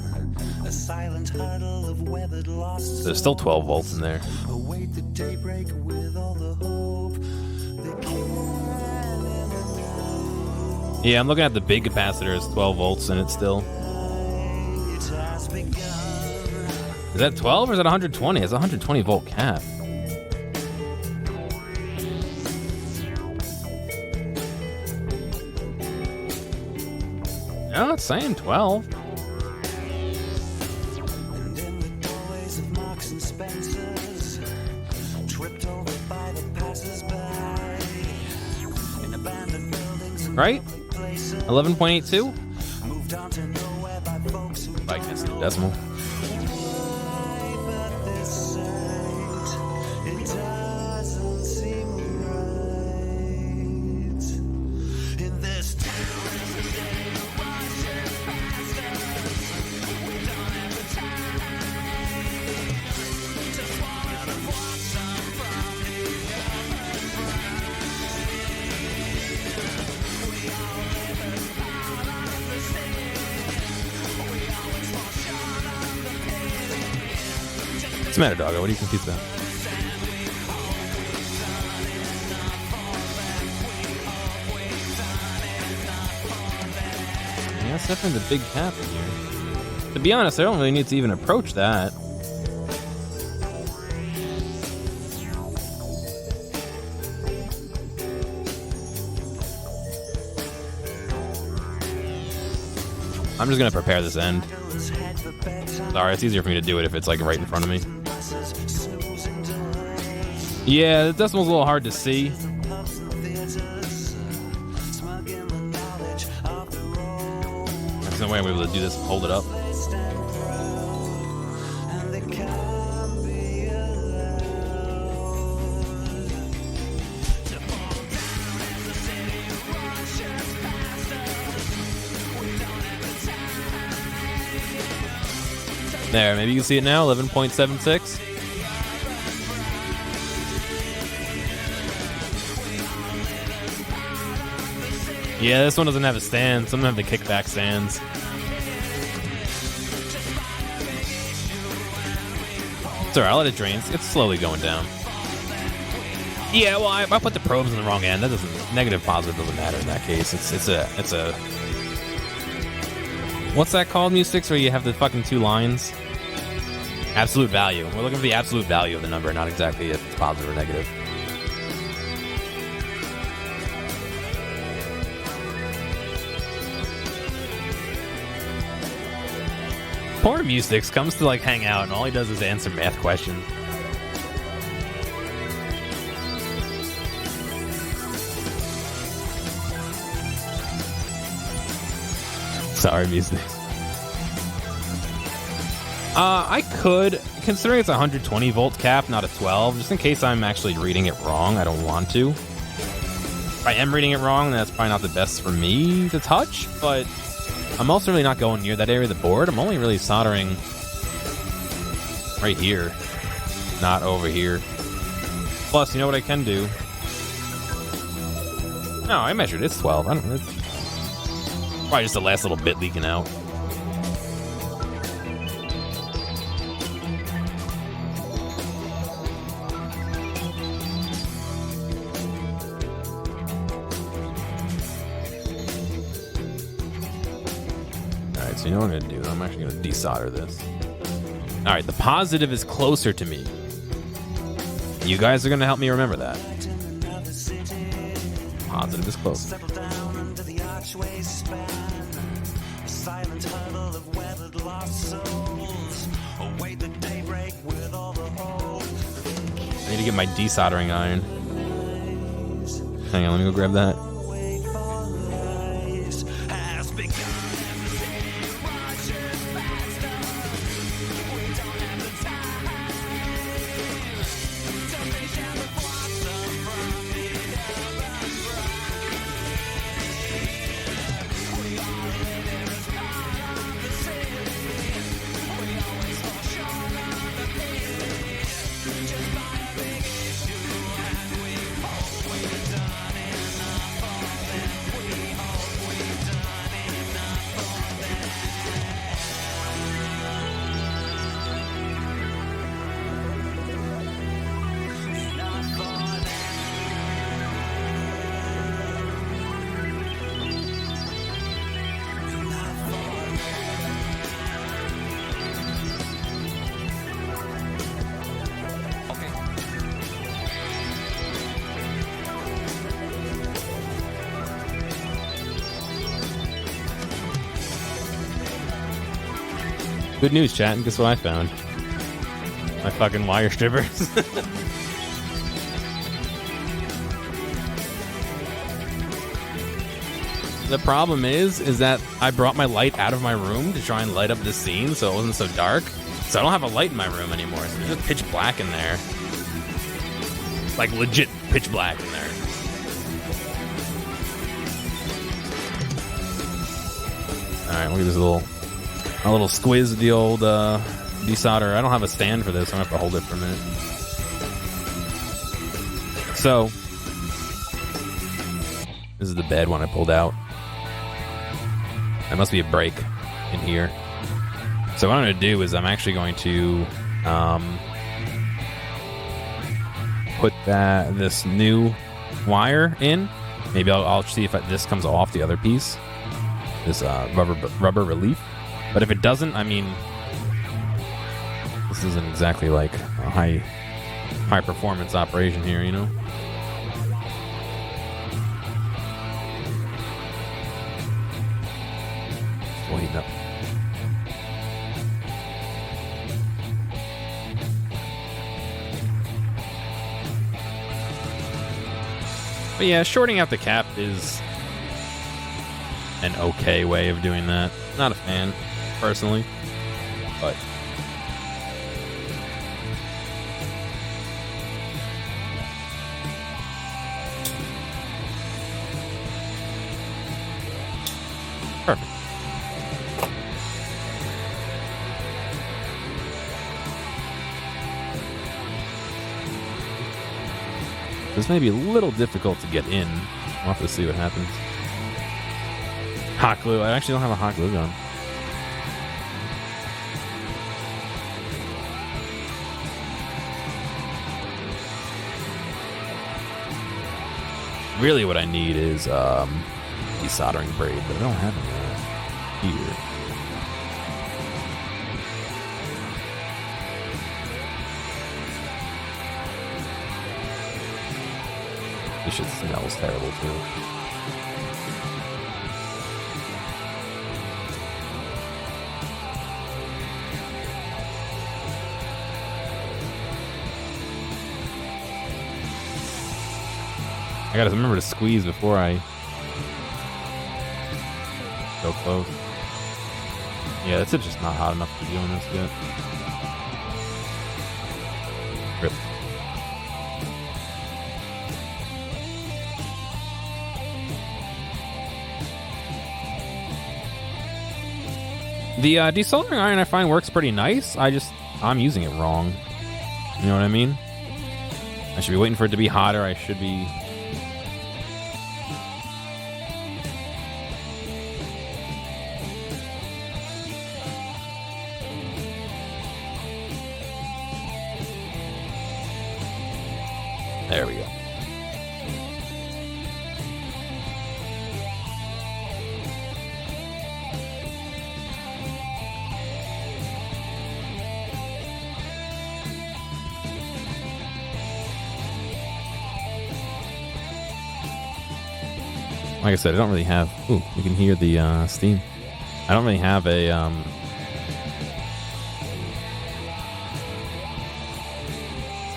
A silent huddle of weathered lost. There's still 12 volts in there. Await the daybreak with all the hope that can. Yeah, I'm looking at the big capacitor. It's 12 volts in it still. It has begun. Is that 12 or is that 120? It's a 120 volt cap. No, it's saying 12. And in the doorways of Marks and Spencer's, tripped over by the passers-by. In abandoned buildings and Right? public places, 11.82? moved on to nowhere by folks who I can't see the decimal. but this sight, it doesn't seem right. In this What's the matter, doggo? What are you confused about? Yeah, that's definitely the big cap in here. To be honest, I don't really need to even approach that. I'm just gonna prepare this end. Sorry, it's easier for me to do it if it's like right in front of me. Yeah, the decimal's a little hard to see. There's no way I'm able to do this and hold it up. There, maybe you can see it now, 11.76. Yeah, this one doesn't have a stand. Some have the kickback stands. It's alright, I'll let it drain. It's slowly going down. Yeah, well, I put the probes in the wrong end. That doesn't, negative, positive doesn't matter in that case. It's a what's that called, Musistics, where you have the fucking two lines? Absolute value. We're looking for the absolute value of the number, not exactly if it's positive or negative. Poor Musistics comes to like hang out, and all he does is answer math questions. Sorry, Musistics. I could, considering it's a 120 volt cap, not a 12, just in case I'm actually reading it wrong. I don't want to. If I am reading it wrong, then that's probably not the best for me to touch, but I'm also really not going near that area of the board. I'm only really soldering right here, not over here. Plus, you know what I can do? No, I measured. It's 12. I don't know. It's probably just the last little bit leaking out. Alright, so you know what I'm going to do? I'm actually going to desolder this. Alright, the positive is closer to me. You guys are going to help me remember that. Positive is closer. Settle down under the archway span. A silent huddle of weathered lost souls. Await the daybreak with all the hope. I need to get my desoldering iron. Hang on, let me go grab that. Wait for lies has begun. Good news, chat. And guess what I found? My fucking wire strippers. The problem is that I brought my light out of my room to try and light up the scene so it wasn't so dark. So I don't have a light in my room anymore. So it's just pitch black in there. Like legit pitch black in there. Alright, look at this a little squiz of the old desolder. I don't have a stand for this, so I'm gonna have to hold it for a minute. So this is the bed one I pulled out. There must be a break in here. So what I'm gonna do is I'm actually going to put this new wire in. Maybe I'll see if this comes off the other piece. This rubber relief. But if it doesn't, I mean, this isn't exactly like a high performance operation here, you know? Still heating up. But yeah, shorting out the cap is an okay way of doing that. Not a fan, personally, but perfect. This may be a little difficult to get in. We'll have to see what happens. Hot glue. I actually don't have a hot glue gun. Really what I need is desoldering braid, but I don't have any here. This shit smells terrible too. I gotta remember to squeeze before I go close. Yeah, that's just not hot enough to be doing this yet. Really. The desoldering iron I find works pretty nice. I I'm using it wrong. You know what I mean? I should be waiting for it to be hotter. I should be... There we go. Like I said, I don't really have... Ooh, you can hear the steam. I don't really have a...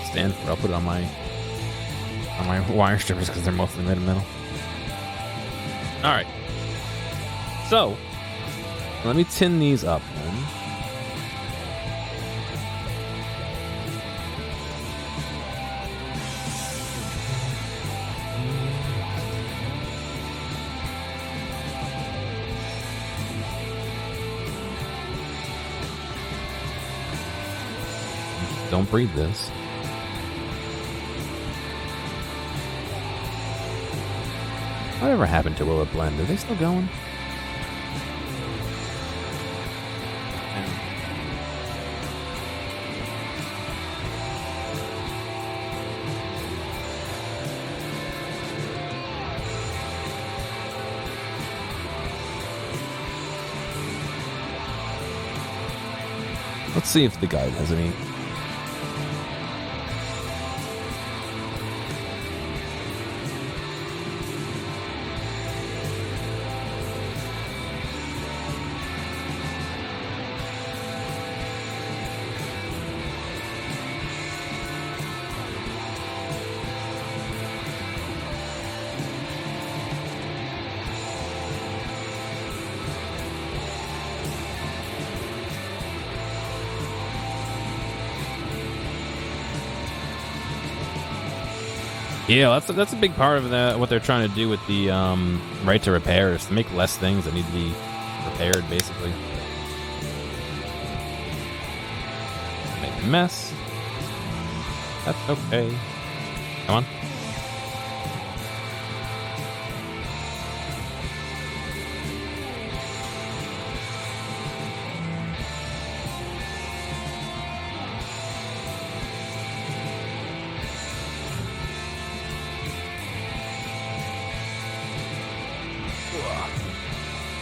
stand for it. I'll put it on my wire strippers because they're mostly made of metal. Alright. So, let me tin these up then. Don't breathe this. Whatever happened to Will It Blend? Are they still going? Let's see if the guide has any. Yeah, that's a big part of what they're trying to do with the right to repair is to make less things that need to be repaired, basically. Make a mess. That's okay. Come on.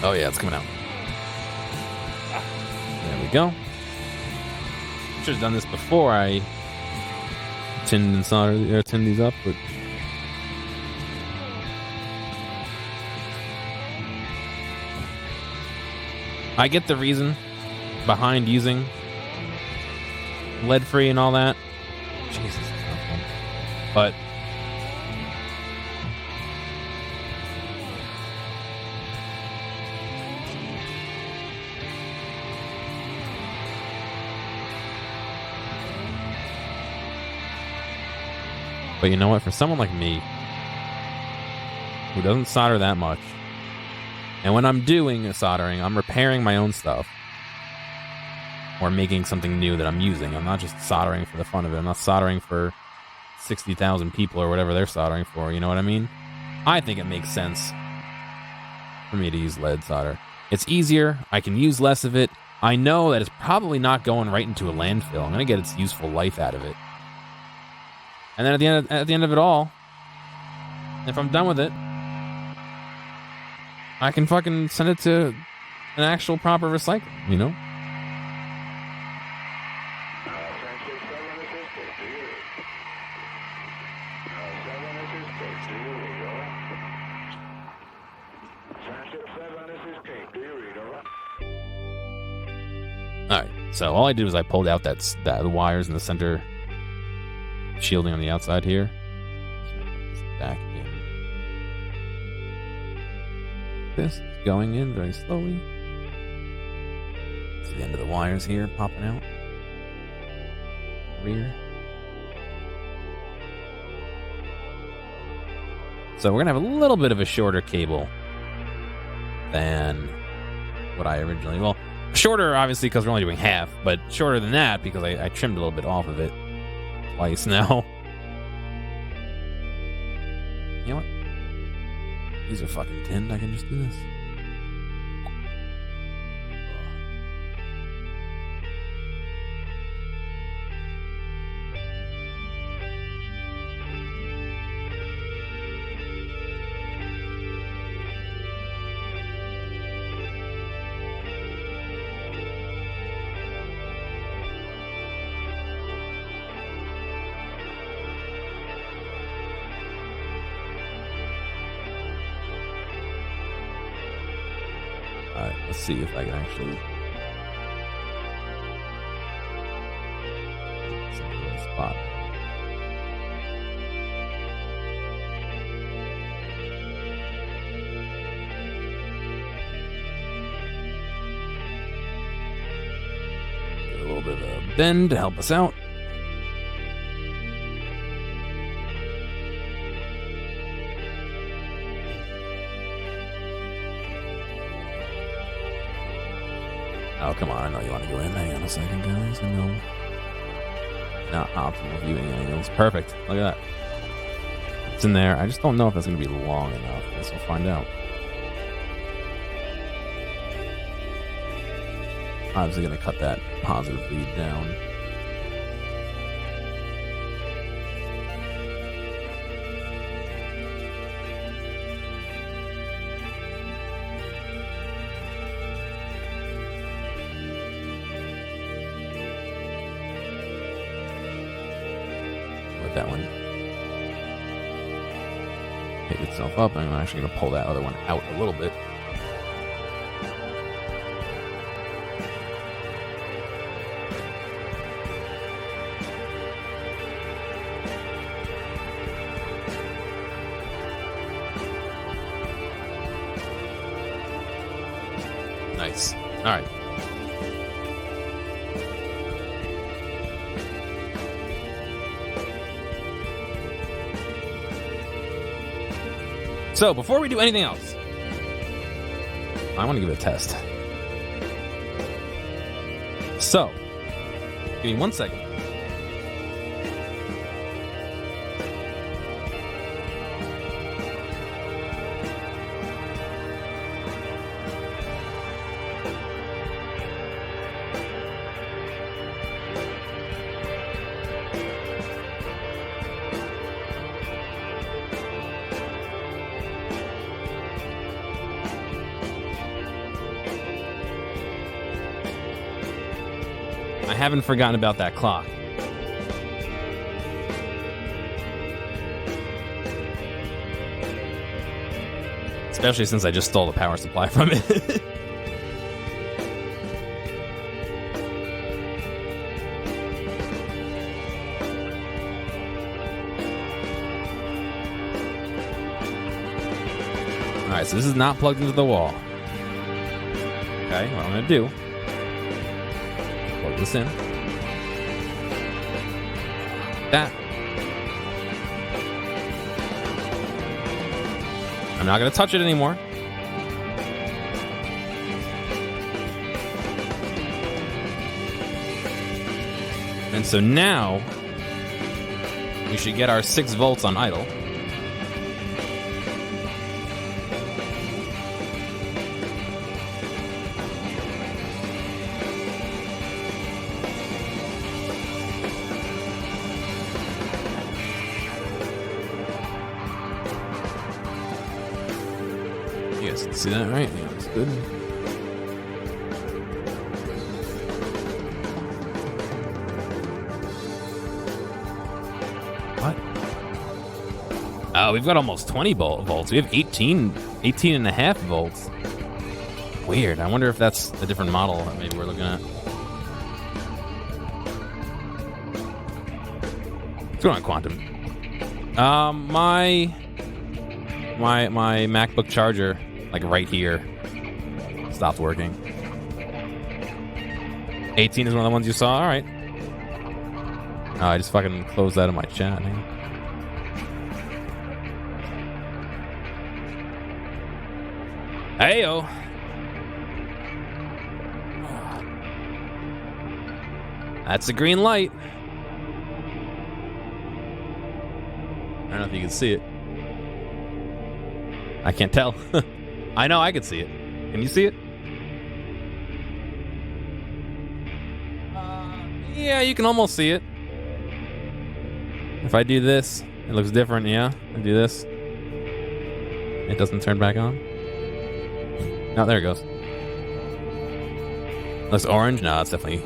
Oh yeah, it's coming out. There we go. Should have done this before I tinned and soldered or tinned these up, but I get the reason behind using lead-free and all that. Jesus, it's not fun. But you know what? For someone like me, who doesn't solder that much, and when I'm doing soldering, I'm repairing my own stuff, or making something new that I'm using. I'm not just soldering for the fun of it. I'm not soldering for 60,000 people or whatever they're soldering for. You know what I mean? I think it makes sense for me to use lead solder. It's easier. I can use less of it. I know that it's probably not going right into a landfill. I'm going to get its useful life out of it. And then at the end of it all, if I'm done with it, I can fucking send it to an actual proper recycle, you know? Alright, so all I did was I pulled out the wires in the center shielding on the outside here. Back in. This is going in very slowly. See the end of the wires here popping out. Rear. So we're going to have a little bit of a shorter cable than what I originally... Well, Shorter, obviously, because we're only doing half, but shorter than that because I trimmed a little bit off of it twice now. You know what? These are fucking tinned. I can just do this. Alright, let's see if I can actually get some real spot. Get a little bit of a bend to help us out. Oh, come on. I know you want to go in. Hang on a second, guys. I know. Not optimal viewing angles. Perfect. Look at that. It's in there. I just don't know if that's going to be long enough. I guess we'll find out. Obviously going to cut that positive bleed down. That one pick itself up. I'm actually going to pull that other one out a little bit. Nice. All right. So, before we do anything else, I want to give it a test. So, give me 1 second. I haven't forgotten about that clock. Especially since I just stole the power supply from it. Alright, so this is not plugged into the wall. Okay, what I'm going to do, plug this in. That. I'm not going to touch it anymore. And so now, we should get our 6 volts on idle. You guys can see that, right? Yeah, that's good. What? Oh, we've got almost 20 volts. We have 18 and a half volts. Weird. I wonder if that's a different model that maybe we're looking at. What's going on, Quantum? My MacBook charger, like right here, stopped working. 18 is one of the ones you saw? All right. Oh, I just fucking closed that in my chat. Heyo. That's a green light. I don't know if you can see it. I can't tell. I know I can see it. Can you see it? Yeah, you can almost see it. If I do this, it looks different, yeah. I do this. It doesn't turn back on. Oh, there it goes. Looks orange? No, it's definitely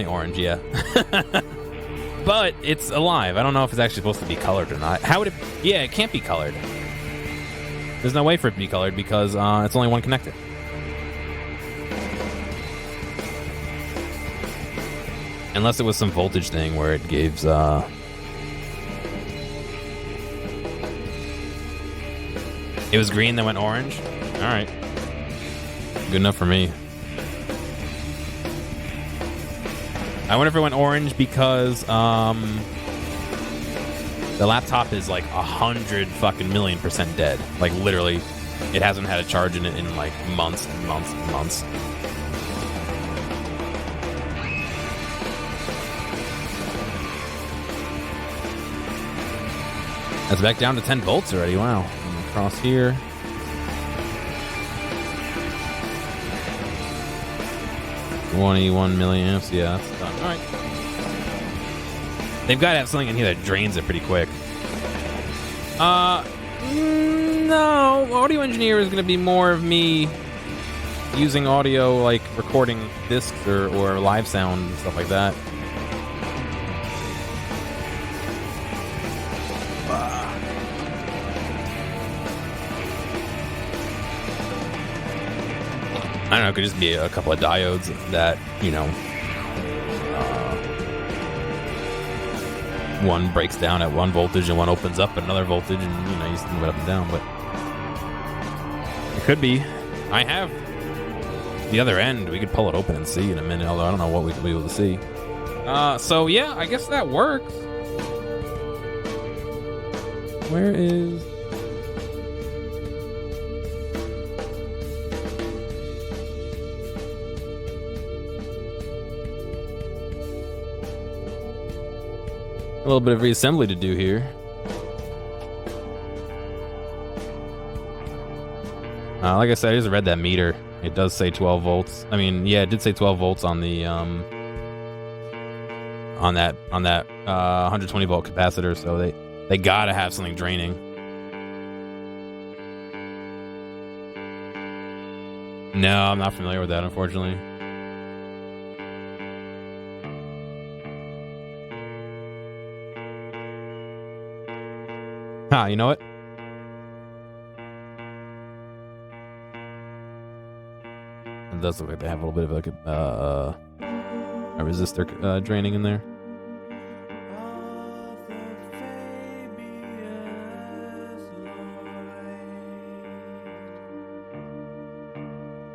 orange, yeah. But it's alive. I don't know if it's actually supposed to be colored or not. How would it... Yeah, it can't be colored. There's no way for it to be colored because it's only one connector. Unless it was some voltage thing where it gives... It was green, then went orange? Alright. Good enough for me. I wonder if it went orange because the laptop is like 100 fucking million% dead. Like literally, it hasn't had a charge in it in like months and months and months. That's back down to 10 volts already. Wow. Across here. $21 milliamps. Yeah, that's done. All right. They've got to have something in here that drains it pretty quick. No. Audio engineer is going to be more of me using audio, like recording discs or live sound and stuff like that. I don't know, it could just be a couple of diodes that, you know, one breaks down at one voltage and one opens up at another voltage and, you know, you just move it up and down, but it could be. I have the other end. We could pull it open and see in a minute, although I don't know what we could be able to see. So yeah, I guess that works. Where is... A little bit of reassembly to do here. Like I said, I just read that meter. It does say 12 volts. I mean, yeah, it did say 12 volts on the on that 120 volt capacitor. So they gotta have something draining. No, I'm not familiar with that, unfortunately. You know what? It does look like they have a little bit of like a resistor draining in there.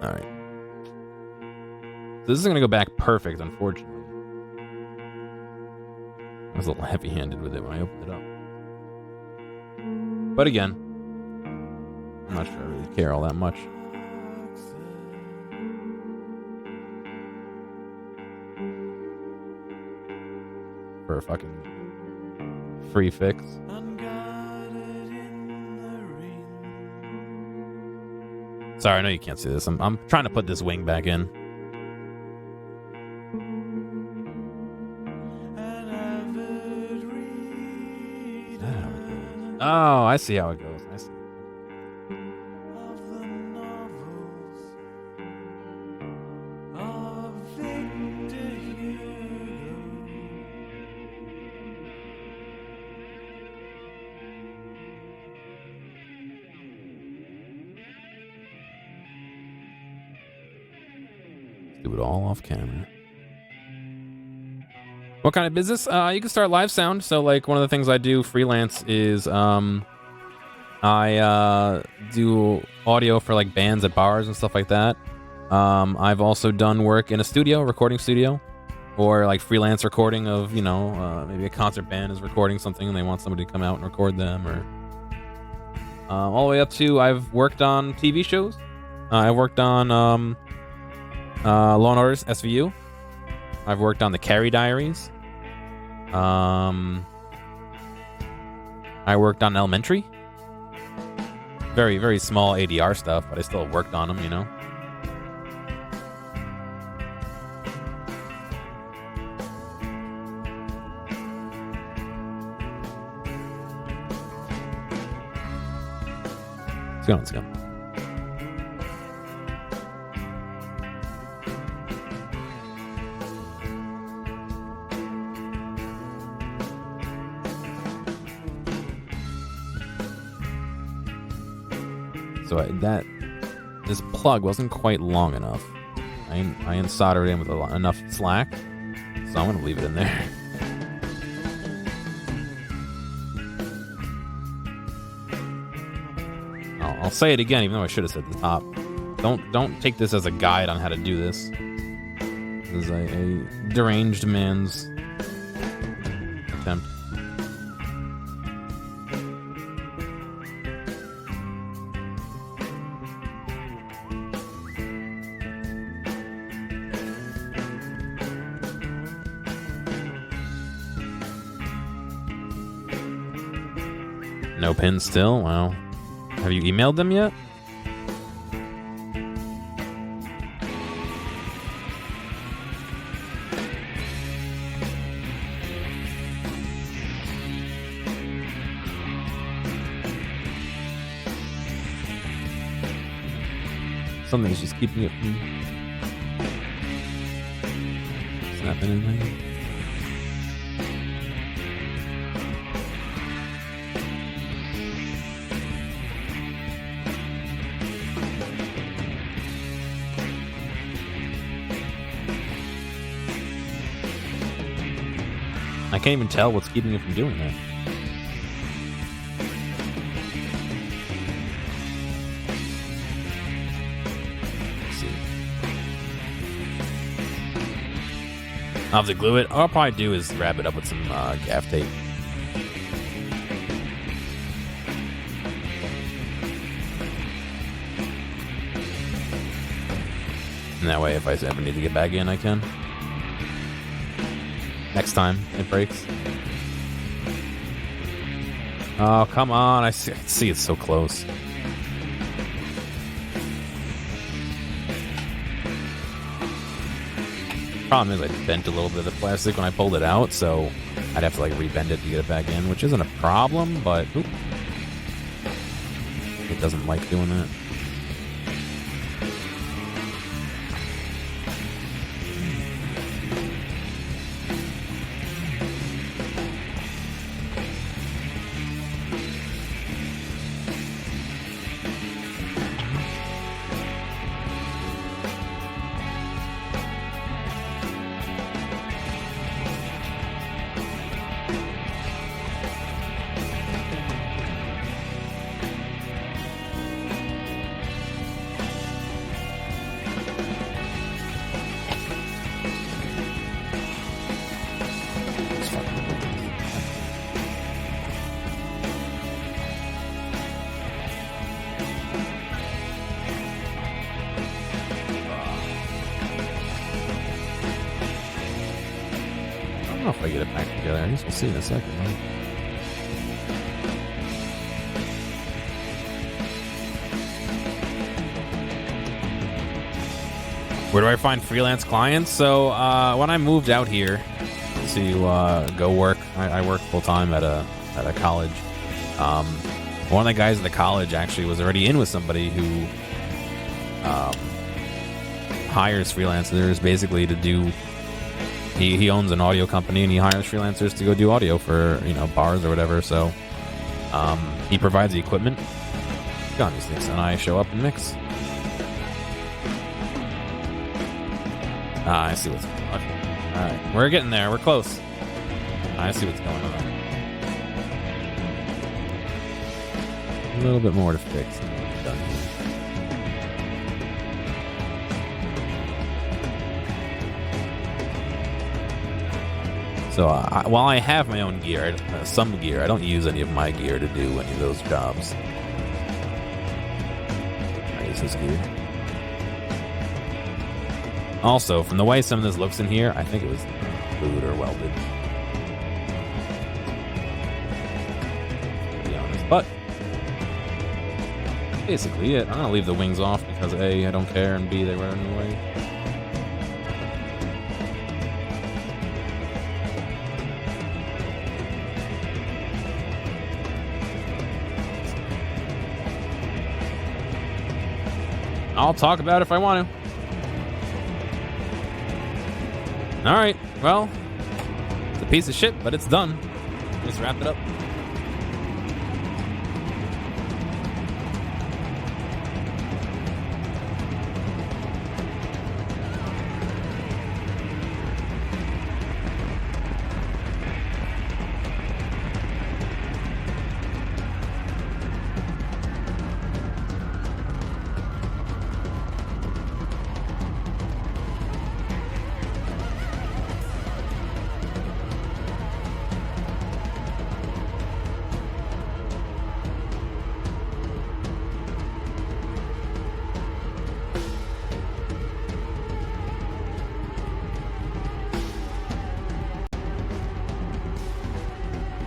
All right. So this is going to go back perfect, unfortunately. I was a little heavy-handed with it when I opened it up. But again, I'm not sure I really care all that much. For a fucking free fix. Sorry, I know you can't see this. I'm trying to put this wing back in. Oh, I see how it goes. I see. Do it all off camera. What kind of business? You can start live sound. So, like, one of the things I do freelance is I do audio for like bands at bars and stuff like that. I've also done work in a studio, recording studio, or like freelance recording of, you know, maybe a concert band is recording something and they want somebody to come out and record them, or all the way up to I've worked on TV shows. I worked on Law & Order's SVU. I've worked on the Carry Diaries. I worked on Elementary. Very, very small ADR stuff, but I still worked on them, you know. Let's go. So this plug wasn't quite long enough. I unsoldered it in with enough slack, so I'm gonna leave it in there. I'll say it again, even though I should have said at the top. Don't take this as a guide on how to do this. This is a deranged man's attempt. No pins still? Wow. Have you emailed them yet? Something's just keeping it from snapping in there. I can't even tell what's keeping it from doing that. Let's see. I'll have to glue it. All I'll probably do is wrap it up with some gaff tape. And that way, if I ever need to get back in, I can. Next time it breaks. Oh, come on. I see it's so close. Problem is I bent a little bit of the plastic when I pulled it out, so I'd have to like rebend it to get it back in, which isn't a problem, but oop, it doesn't like doing that. I don't know if I get it back together. I guess we'll see in a second, right? Where do I find freelance clients? So when I moved out here to go work, I work full time at a college. One of the guys at the college actually was already in with somebody who hires freelancers basically to do. He owns an audio company and he hires freelancers to go do audio for, you know, bars or whatever. So he provides the equipment on these things, and I show up and mix. I see what's going on. All right, we're getting there. We're close. I see what's going on. A little bit more to fix. Done. So while I have my own gear, some gear, I don't use any of my gear to do any of those jobs. I use this gear. Also, from the way some of this looks in here, I think it was glued or welded. To be honest, but basically it. I'm gonna leave the wings off because A, I don't care, and B, they were in the way. I'll talk about it if I want to. Alright, well, it's a piece of shit, but it's done. Let's wrap it up.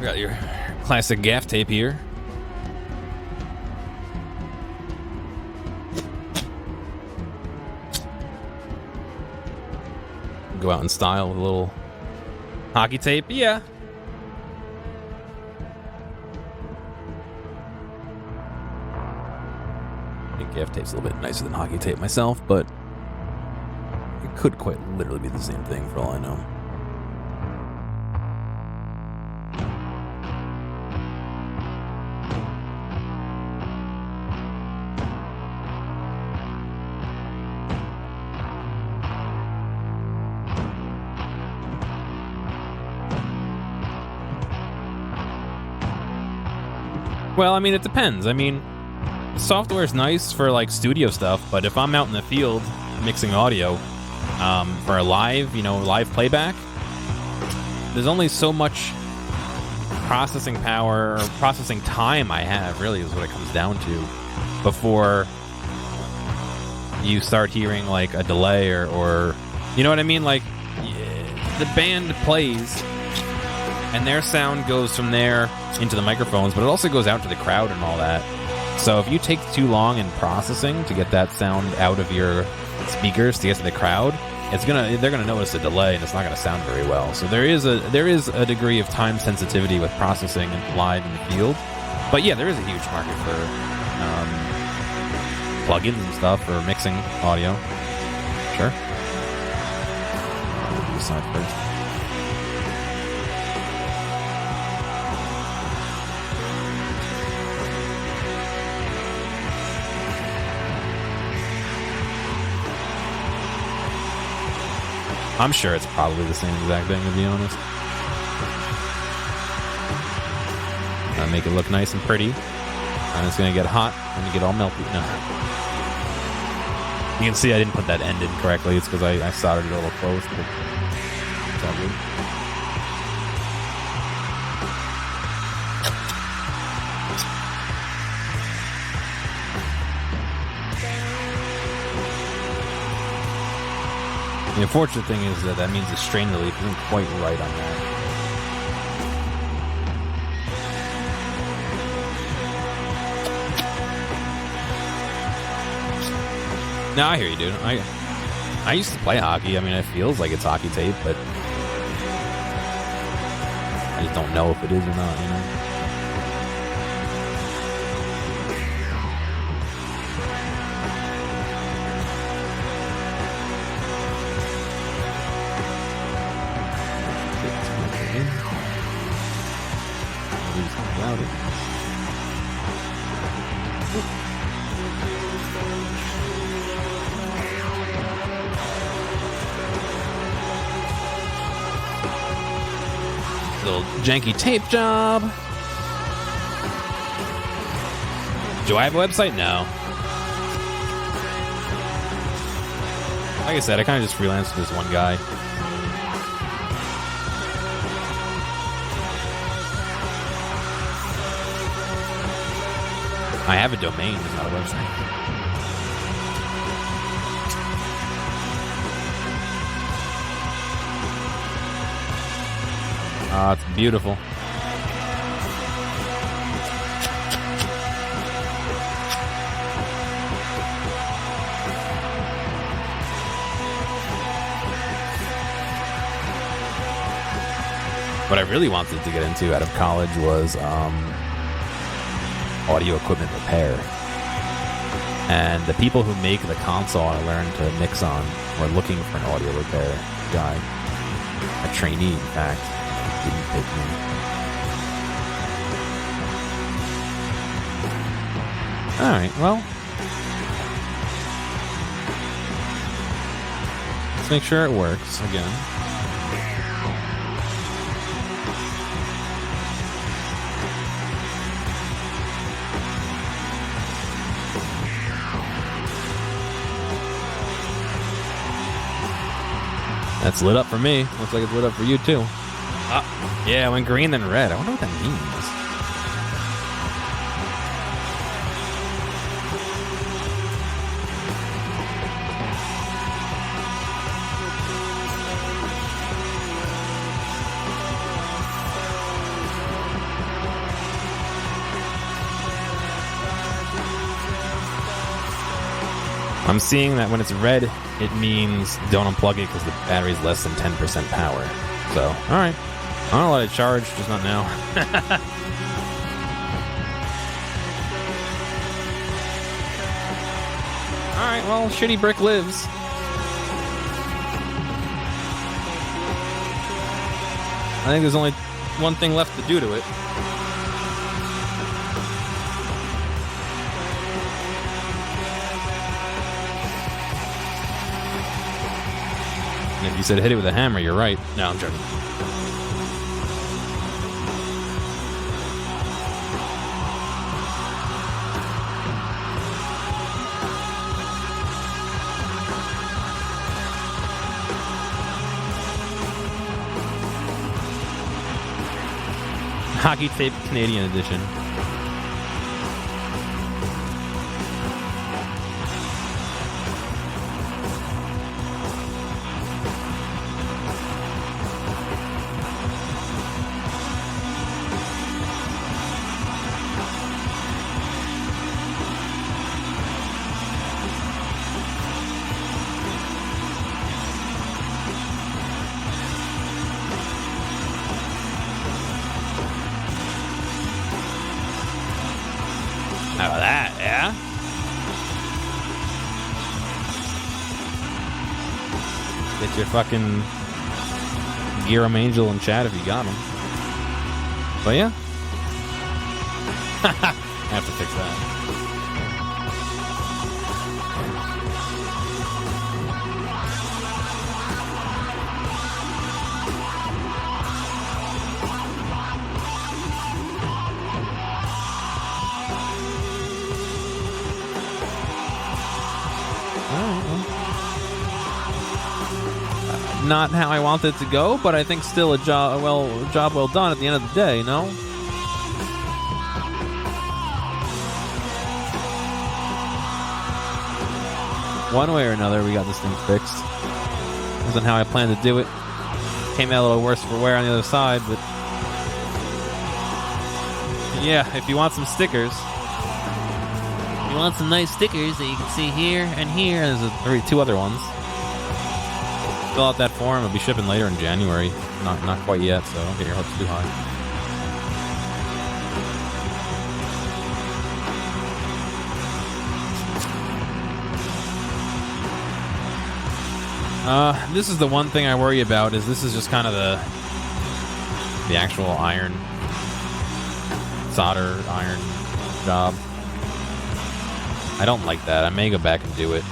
We got your classic gaff tape here. Go out in style with a little hockey tape. Yeah. I think gaff tape's a little bit nicer than hockey tape myself, but it could quite literally be the same thing for all I know. Well, I mean, it depends. I mean, software is nice for like studio stuff, but if I'm out in the field mixing audio for a live, live playback, there's only so much processing power or processing time I have, really, is what it comes down to, before you start hearing like a delay or you know what I mean? Like, the band plays and their sound goes from there into the microphones, but it also goes out to the crowd and all that. So if you take too long in processing to get that sound out of your speakers to get to the crowd, they're gonna notice a delay and it's not gonna sound very well. So there is a degree of time sensitivity with processing live in the field. But yeah, there is a huge market for plugins and stuff for mixing audio. Sure. I'll do this side first. I'm sure it's probably the same exact thing, to be honest. I'll make it look nice and pretty. And it's going to get hot and get all melty. No. You can see I didn't put that end in correctly. It's because I soldered it a little close. But it's all good. The unfortunate thing is that means the strain relief isn't quite right on that. No, I hear you, dude. I used to play hockey. I mean, it feels like it's hockey tape, but I just don't know if it is or not, Little janky tape job. Do I have a website? No. Like I said, I kind of just freelanced with this one guy. I have a domain, it's not a website. Oh, it's beautiful. What I really wanted to get into out of college was audio equipment repair. And the people who make the console I learned to mix on were looking for an audio repair guy. A trainee, in fact. Didn't take me. Alright, well. Let's make sure it works again. That's lit up for me. Looks like it's lit up for you too. Yeah, it went green then red. I wonder what that means. I'm seeing that when it's red, it means don't unplug it because the battery's less than 10% power. So, alright. I'm gonna let it charge, just not now. Alright, well, shitty brick lives. I think there's only one thing left to do to it. And if you said hit it with a hammer, you're right. No, I'm joking. Hockey tape Canadian edition. How about that, yeah? Get your fucking Gearomatic in chat if you got them. But yeah. I have to fix that. Not how I want it to go, but I think still a job well done at the end of the day, no? One way or another, we got this thing fixed. Wasn't how I planned to do it. Came out a little worse for wear on the other side, but yeah, if you want some stickers, You want some nice stickers that you can see here and here. there's two other ones. Fill out that form. It'll be shipping later in January. Not quite yet, so don't get your hopes too high. This is the one thing I worry about. Is this is just kind of the actual solder iron job. I don't like that. I may go back and redo it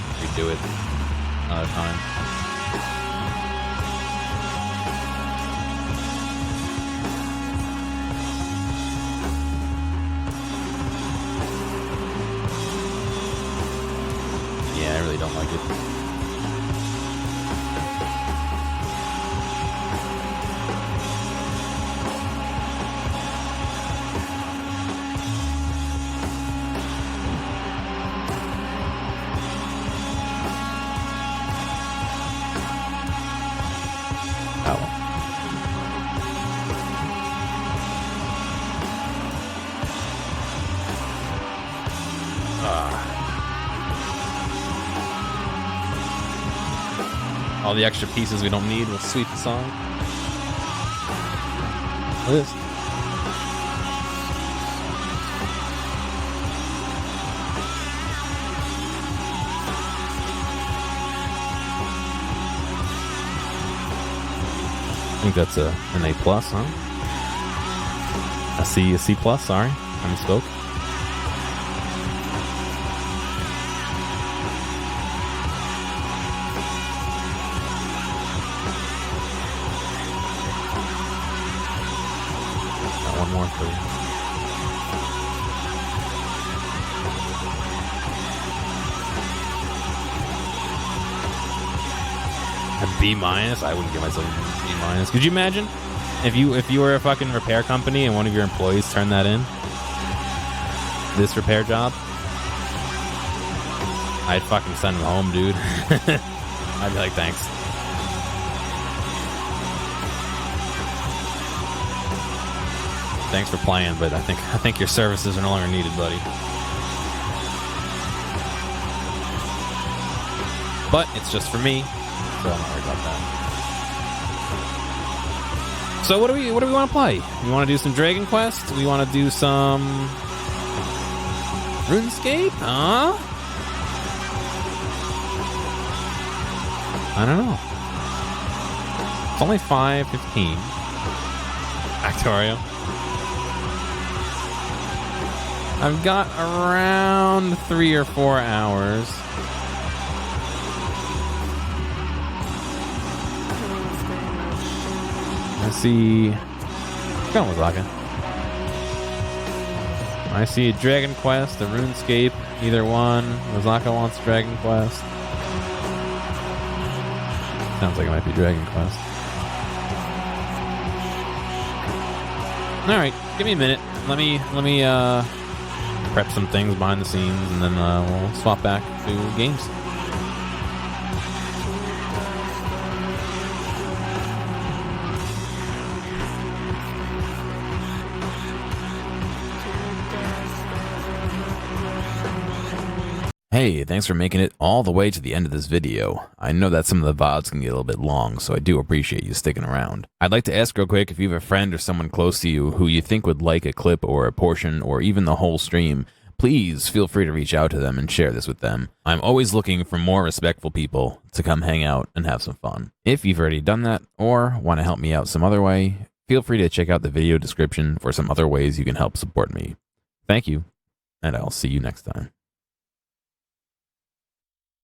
another time. Yeah, I really don't like it. All the extra pieces we don't need, we'll sweep aside. Look at this. I think that's an A plus, huh? A C plus, sorry. I misspoke. Got one more for you. A B minus? I wouldn't give myself a B minus. Could you imagine if you were a fucking repair company and one of your employees turned that in? This repair job? I'd fucking send him home, dude. I'd be like, thanks. Thanks for playing, but I think your services are no longer needed, buddy. But it's just for me, so I'm not worried about that. So what do we want to play? We want to do some Dragon Quest? We want to do some RuneScape? Huh? I don't know. It's only 5:15. Factorio. I've got around 3 or 4 hours. I see. Come on, Wazaka. I see a Dragon Quest, a RuneScape, either one. Wazaka wants Dragon Quest. Sounds like it might be Dragon Quest. All right, give me a minute. Let me prep some things behind the scenes, and then we'll swap back to games. Hey, thanks for making it all the way to the end of this video. I know that some of the VODs can get a little bit long, so I do appreciate you sticking around. I'd like to ask real quick if you have a friend or someone close to you who you think would like a clip or a portion or even the whole stream, please feel free to reach out to them and share this with them. I'm always looking for more respectful people to come hang out and have some fun. If you've already done that or want to help me out some other way, feel free to check out the video description for some other ways you can help support me. Thank you, and I'll see you next time.